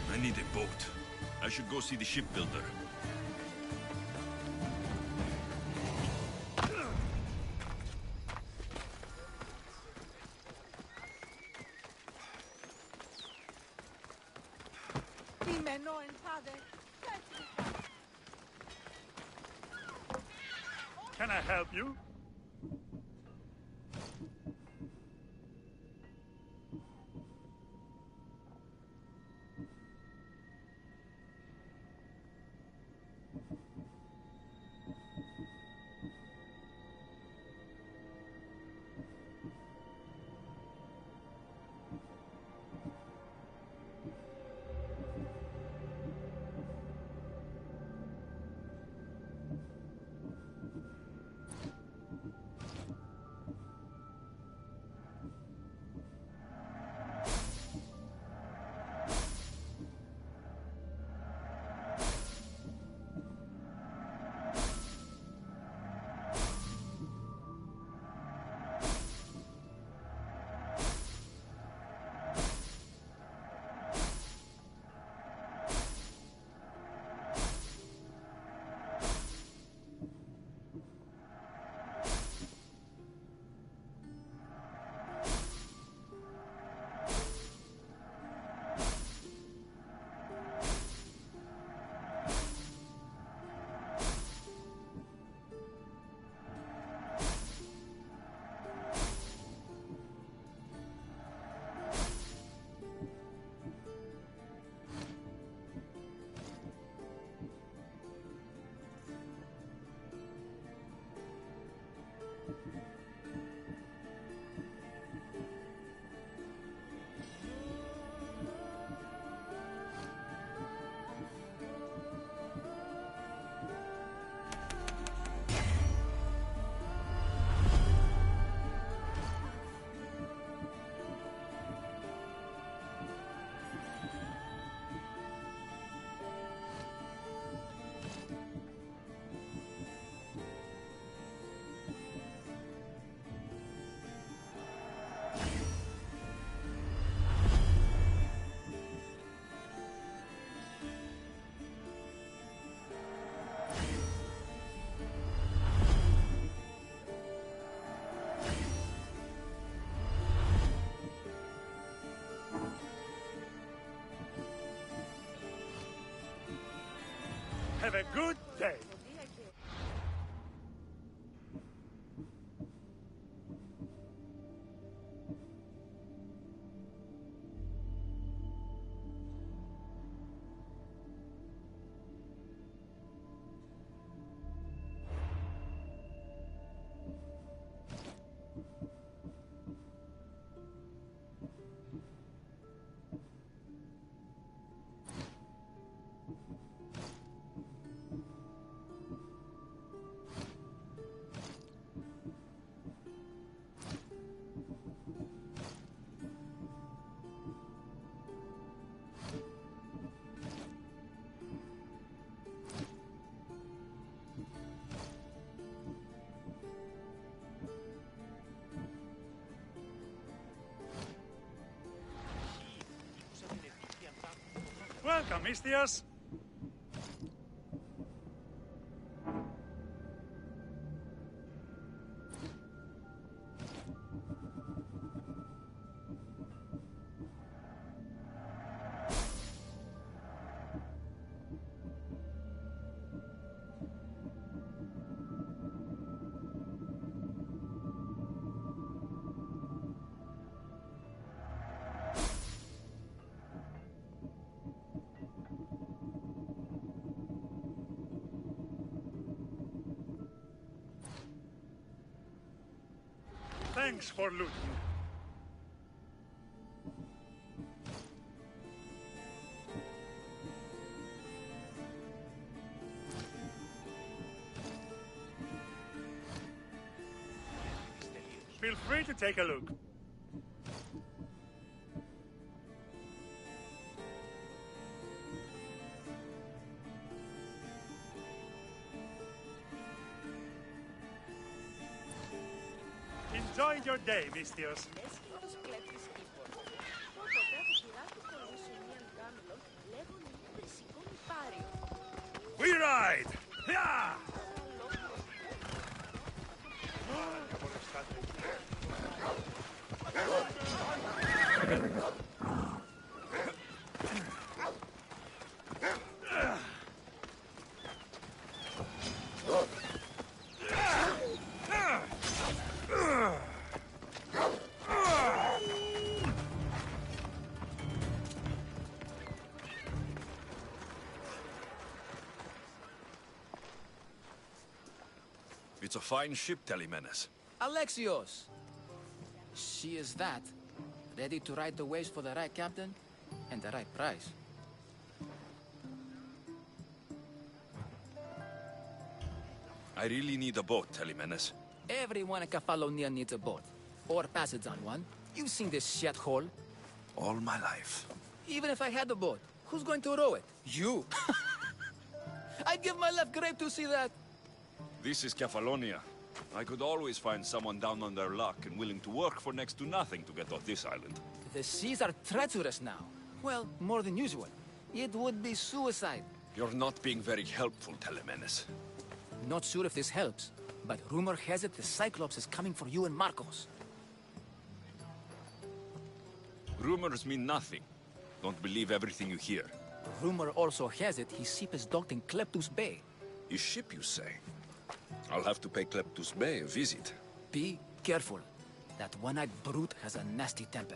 I need a boat. I should go see the shipbuilder. Can I help you? have a good day. Welcome, Mistios. Thanks for looting. Feel free to take a look. Enjoy your day, Mistios. We ride! Yeah! It's a fine ship, Telemenes. Alexios! She is that. Ready to ride the waves for the right captain and the right price. I really need a boat, Telemenes. Everyone in Kefalonia needs a boat. Or passage on one. You've seen this shithole. All my life. Even if I had a boat, who's going to row it? You! I'd give my left grape to see that. This is Kefalonia. I could always find someone down on their luck and willing to work for next to nothing to get off this island. The seas are treacherous now. Well, more than usual. It would be suicide. You're not being very helpful, Telemenes. Not sure if this helps, but rumor has it the Cyclops is coming for you and Marcos. Rumors mean nothing. Don't believe everything you hear. Rumor also has it his ship is docked in Kleptus Bay. His ship, you say? I'll have to pay Kleptus Bay a visit. Be careful. That one-eyed brute has a nasty temper.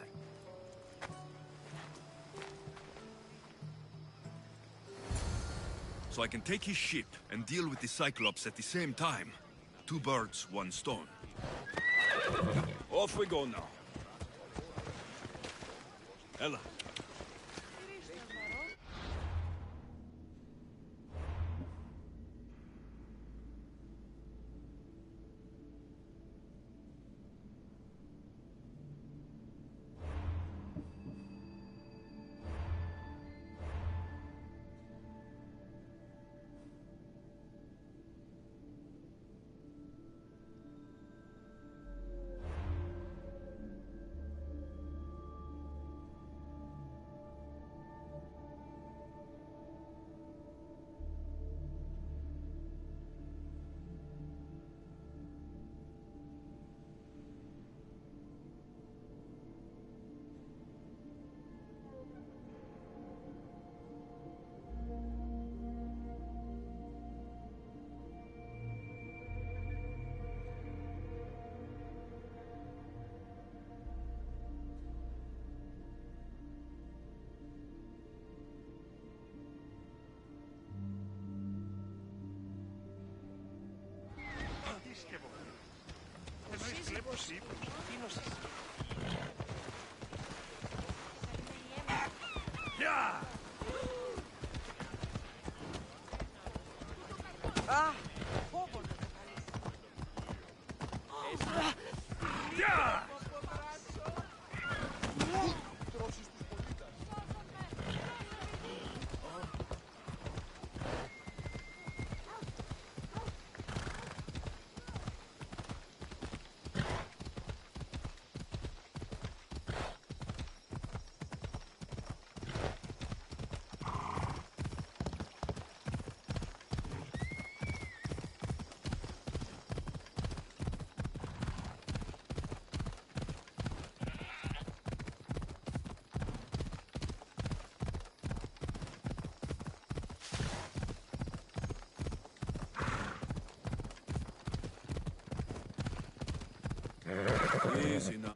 So I can take his ship and deal with the Cyclops at the same time. 2 birds, 1 stone. Off we go now. Ella. Yeah! Ah! Yeah! Easy now.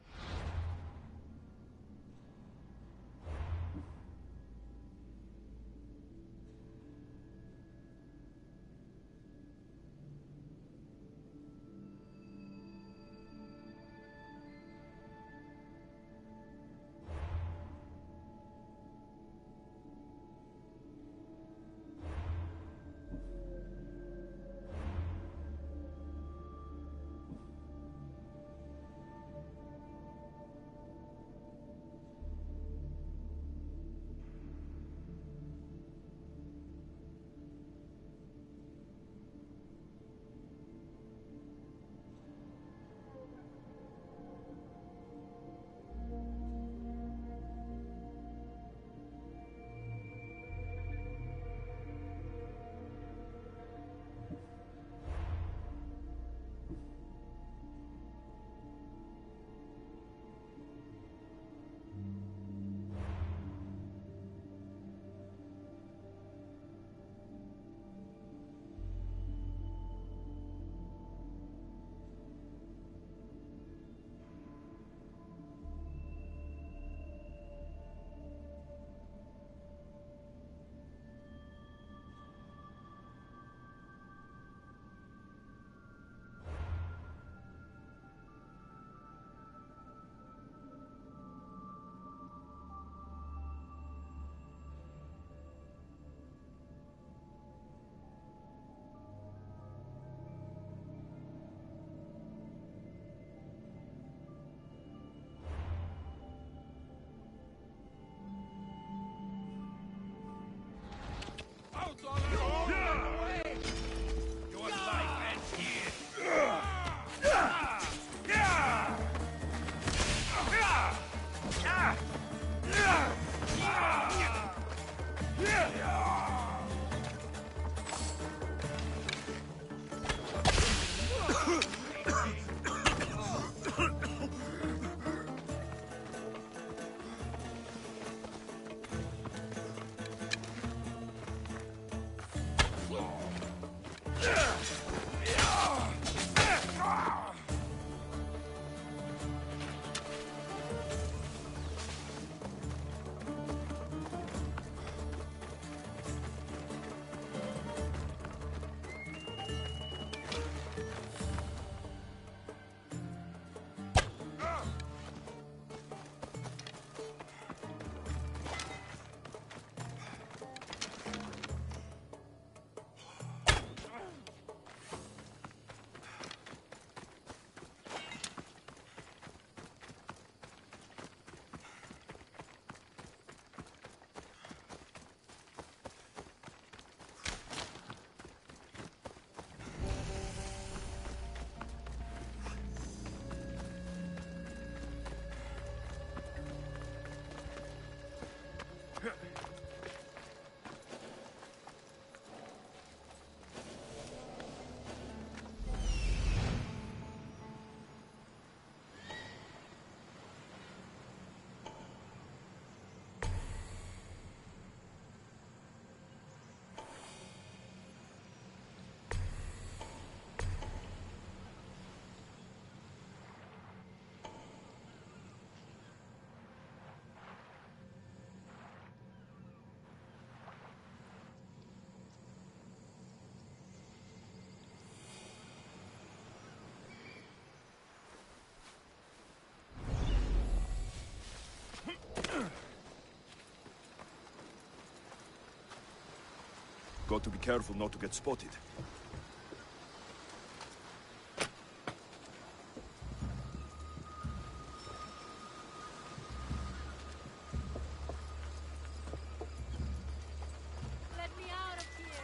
Got to be careful not to get spotted. Let me out of here!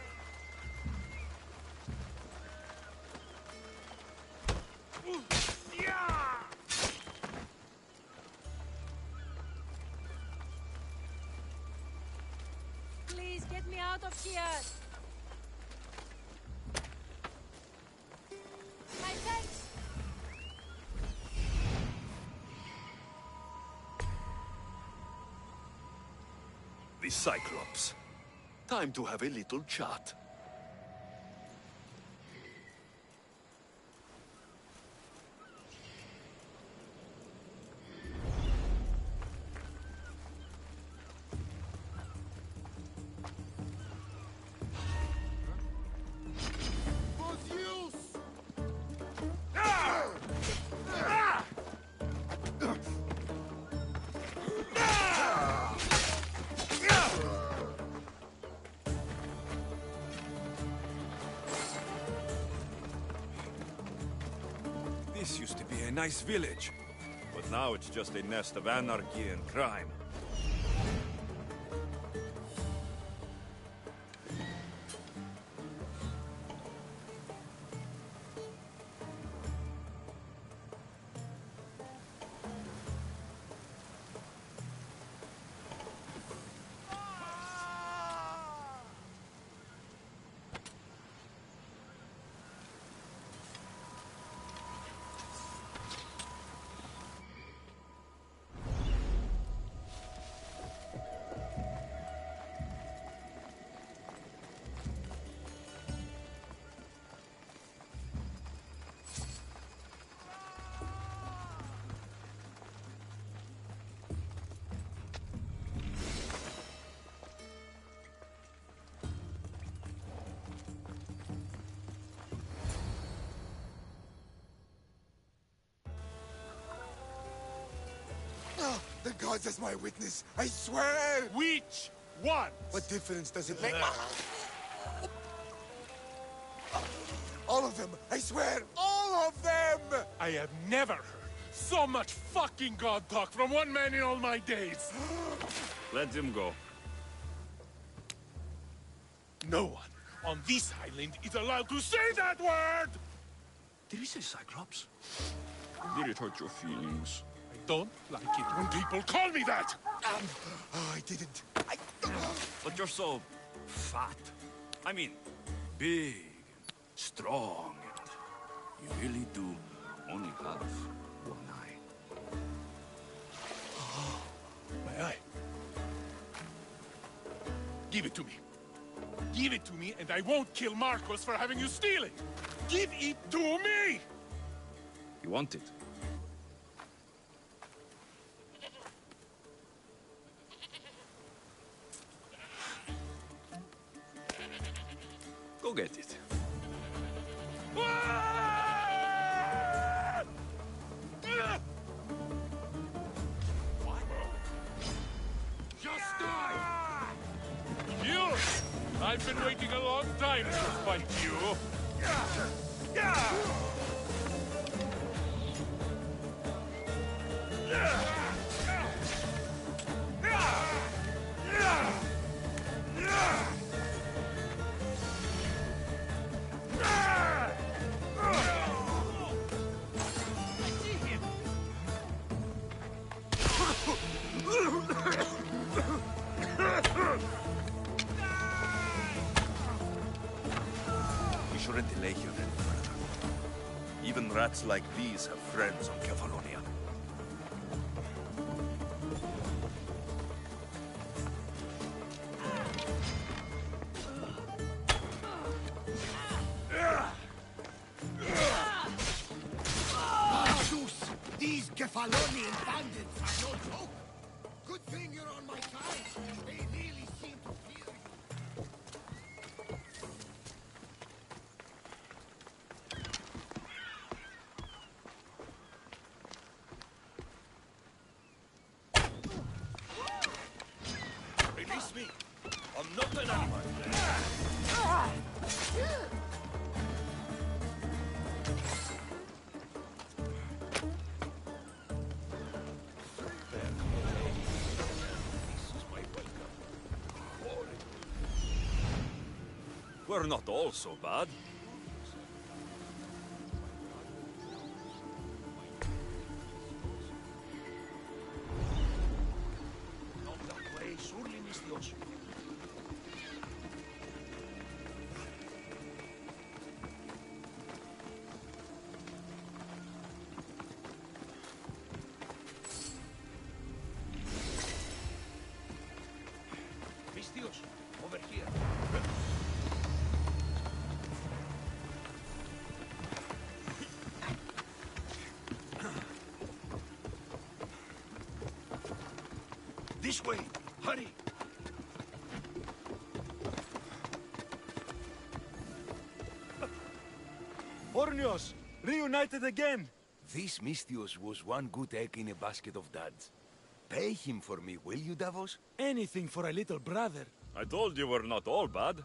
Please get me out of here! My thanks! The Cyclops. Time to have a little chat. This used to be a nice village, but now it's just a nest of anarchy and crime. The gods as my witness, I swear! Which one? What difference does it make? All of them, I swear, all of them! I have never heard so much fucking god talk from one man in all my days. Let him go. No one on this island is allowed to say that word! Did he say Cyclops? Did it hurt your feelings? I don't like it when people call me that! Oh, I didn't. But you're so fat. I mean, big, strong, and you really do only have one eye. My eye. Give it to me. Give it to me, and I won't kill Marcos for having you steal it. Give it to me! You want it? Go get it. Just die! You! I've been waiting a long time to fight you. We shouldn't delay here any further. Even rats like these have friends on Kefalonia. These Kefalonian bandits are no joke. Good thing you're on my side. They really seem to fear you. Release me! I'm not an animal. We're not all so bad. Not that way, surely, Misthios. Misthios, over here. This way! Hurry! Ornios! Reunited again! This Misthios was one good egg in a basket of duds. Pay him for me, will you, Davos? Anything for a little brother. I told you we're not all bad.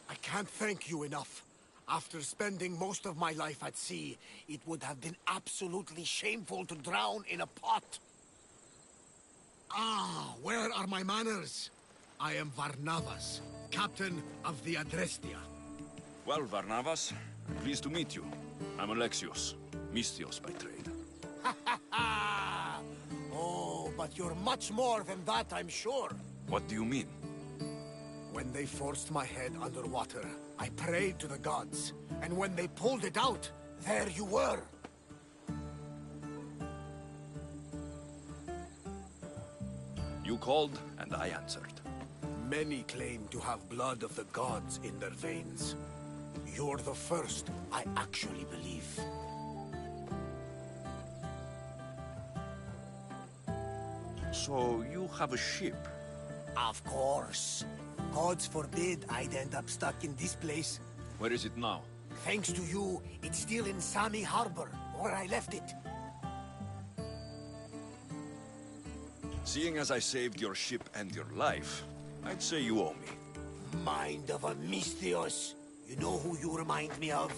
I can't thank you enough. After spending most of my life at sea, it would have been absolutely shameful to drown in a pot. Ah, where are my manners? I am Varnavas, captain of the Adrestia. Well, Varnavas, pleased to meet you. I'm Alexios, Misthios by trade. Oh, but you're much more than that, I'm sure. What do you mean? When they forced my head underwater, I prayed to the gods. And when they pulled it out, there you were. You called, and I answered. Many claim to have blood of the gods in their veins. You're the first I actually believe. So you have a ship? Of course. Gods forbid I'd end up stuck in this place. Where is it now? Thanks to you, it's still in Sami Harbor, where I left it. Seeing as I saved your ship and your life, I'd say you owe me. Mind of a Misthios. You know who you remind me of?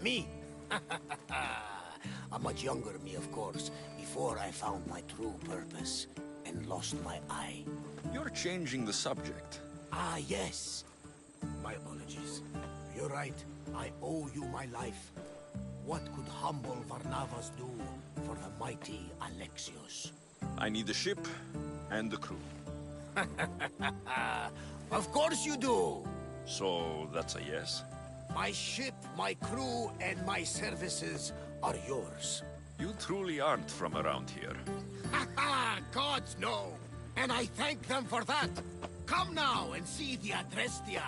Me. A much younger me, of course, before I found my true purpose and lost my eye. You're changing the subject. Ah, yes. My apologies. You're right. I owe you my life. What could humble Varnavas do for the mighty Alexios? I need a ship and a crew. Of course you do! So that's a yes? My ship, my crew, and my services are yours. You truly aren't from around here. Ha ha! Gods no! And I thank them for that! Come now and see the Adrestia!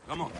Come on.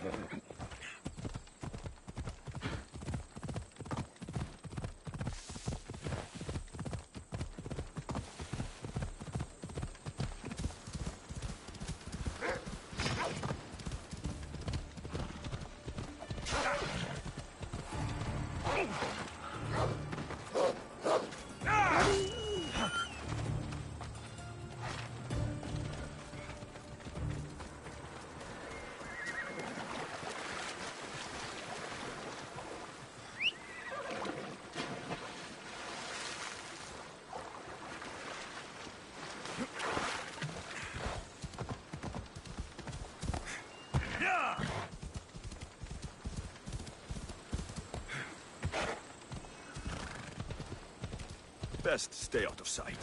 Best stay out of sight.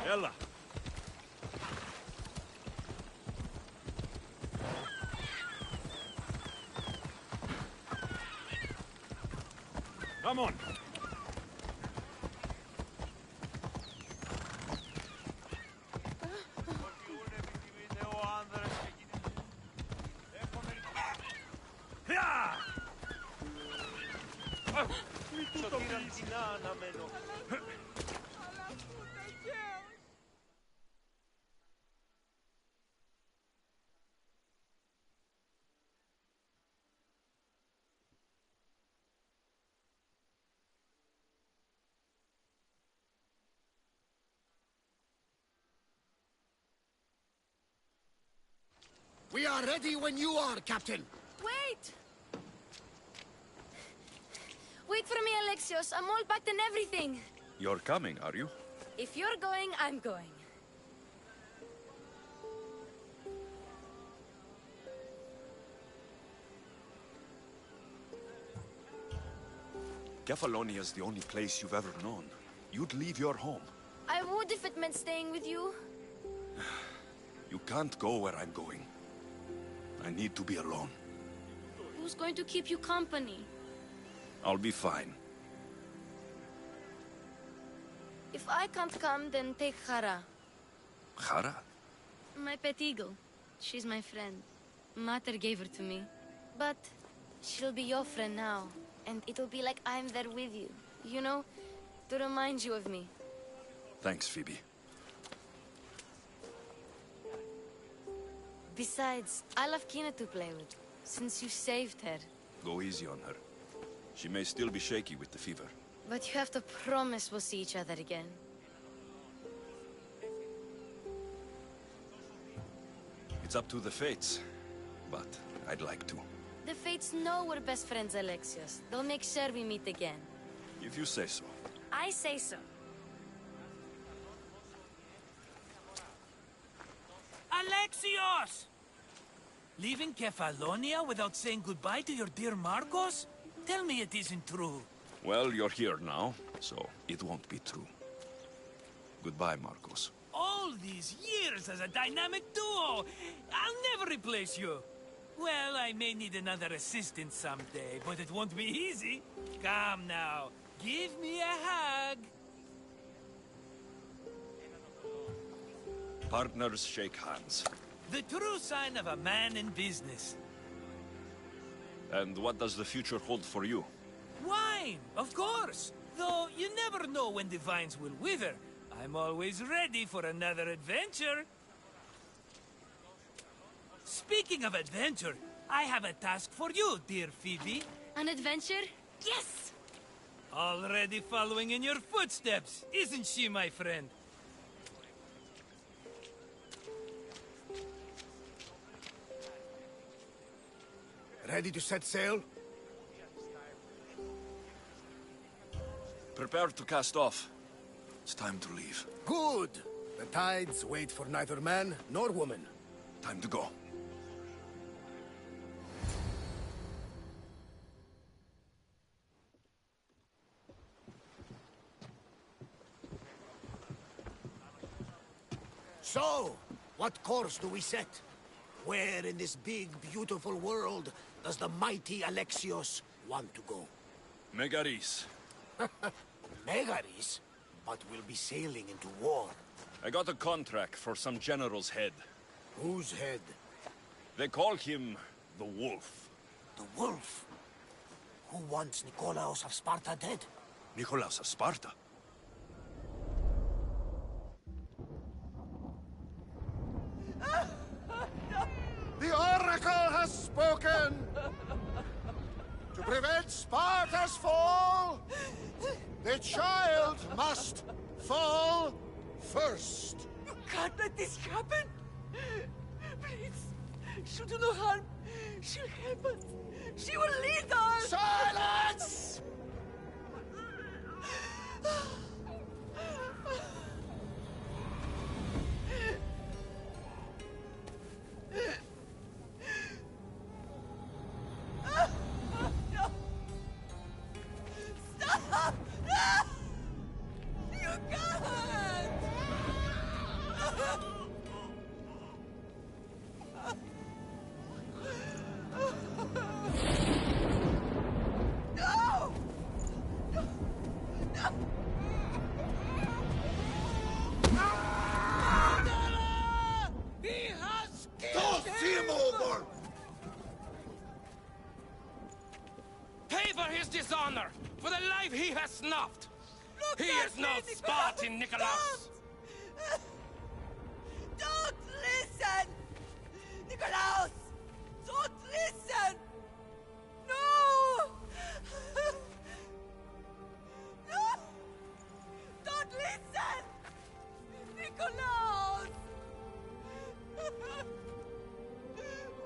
Ella! Come on! We are ready when you are, Captain! Wait! Wait for me, Alexios. I'm all packed and everything. You're coming, are you? If you're going, I'm going. Kefalonia's the only place you've ever known. You'd leave your home. I would if it meant staying with you. You can't go where I'm going. I need to be alone. Who's going to keep you company? I'll be fine. If I can't come, then take Hara. Hara? My pet eagle. She's my friend. Mater gave her to me. But she'll be your friend now. And it'll be like I'm there with you. You know? To remind you of me. Thanks, Phoebe. Besides, I love Kina to play with. Since you saved her. Go easy on her. She may still be shaky with the fever. But you have to promise we'll see each other again. It's up to the fates, but I'd like to. The Fates know we're best friends, Alexios. They'll make sure we meet again. If you say so. I say so. Alexios! Leaving Kefalonia without saying goodbye to your dear Marcos? Tell me it isn't true. Well, you're here now, so it won't be true. Goodbye, Marcos. All these years as a dynamic duo! I'll never replace you! Well, I may need another assistant someday, but it won't be easy. Come now, give me a hug! Partners shake hands. The true sign of a man in business. And what does the future hold for you? Wine, of course! Though you never know when the vines will wither. I'm always ready for another adventure. Speaking of adventure, I have a task for you, dear Phoebe. An adventure? Yes! Already following in your footsteps, isn't she, my friend? Ready to set sail? Prepare to cast off. It's time to leave. Good! The tides wait for neither man nor woman. Time to go. So, what course do we set? Where in this big, beautiful world does the mighty Alexios want to go? Megaris. Megaris? But we'll be sailing into war. I got a contract for some general's head. Whose head? They call him the Wolf. The Wolf? Who wants Nikolaos of Sparta dead? Nikolaos of Sparta? The Oracle has spoken! To prevent Sparta's fall, the child must fall first. You can't let this happen! Please, she'll do no harm. She'll help us. She will lead us! Silence! Stop! You can't! No! No! No! He has killed Toss him over! Pay for his dishonor, for the life he has snuffed. Look He at is no me, Spartan, Nikolaos. Don't listen! Nikolaos! Don't listen! No! No! Don't listen! Nikolaos!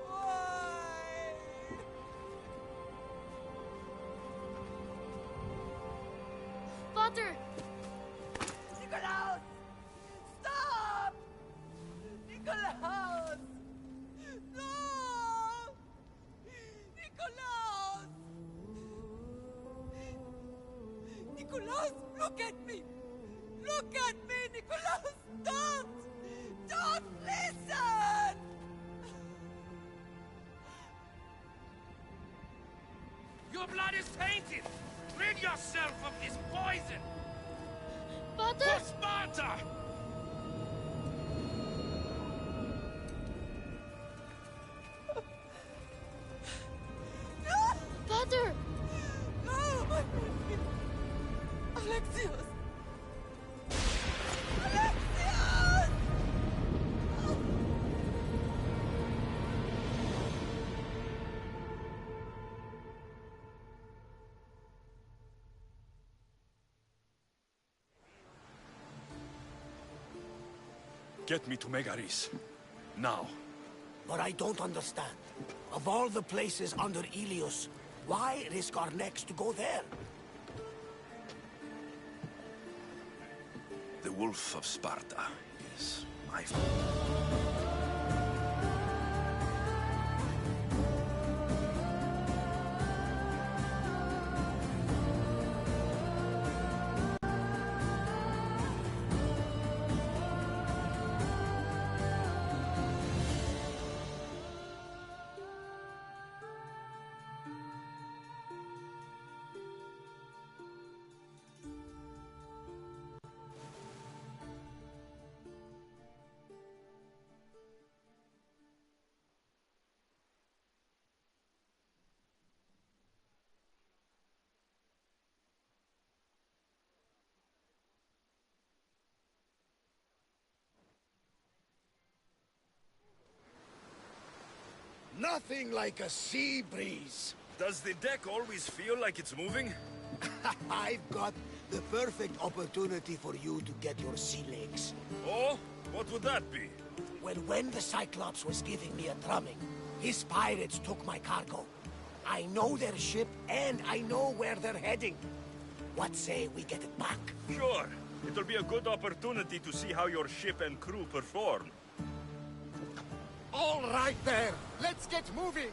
Why? Father! Nikolaos! Stop! Nikolaos! No! Nikolaos! Nikolaos, look at me! Look at me, Nikolaos! Don't! Don't listen! Your blood is tainted. Rid yourself of this poison. Father! For Sparta! Father! No, my baby! Alexios! Alexios! Get me to Megaris. Now. But I don't understand. Of all the places under Ilios, why risk our necks to go there? The Wolf of Sparta is my... nothing like a sea breeze. Does the deck always feel like it's moving? I've got the perfect opportunity for you to get your sea legs. Oh? What would that be? Well, when the Cyclops was giving me a drumming, his pirates took my cargo. I know their ship, and I know where they're heading. What say we get it back? Sure. It'll be a good opportunity to see how your ship and crew perform. All right there. Let's get moving.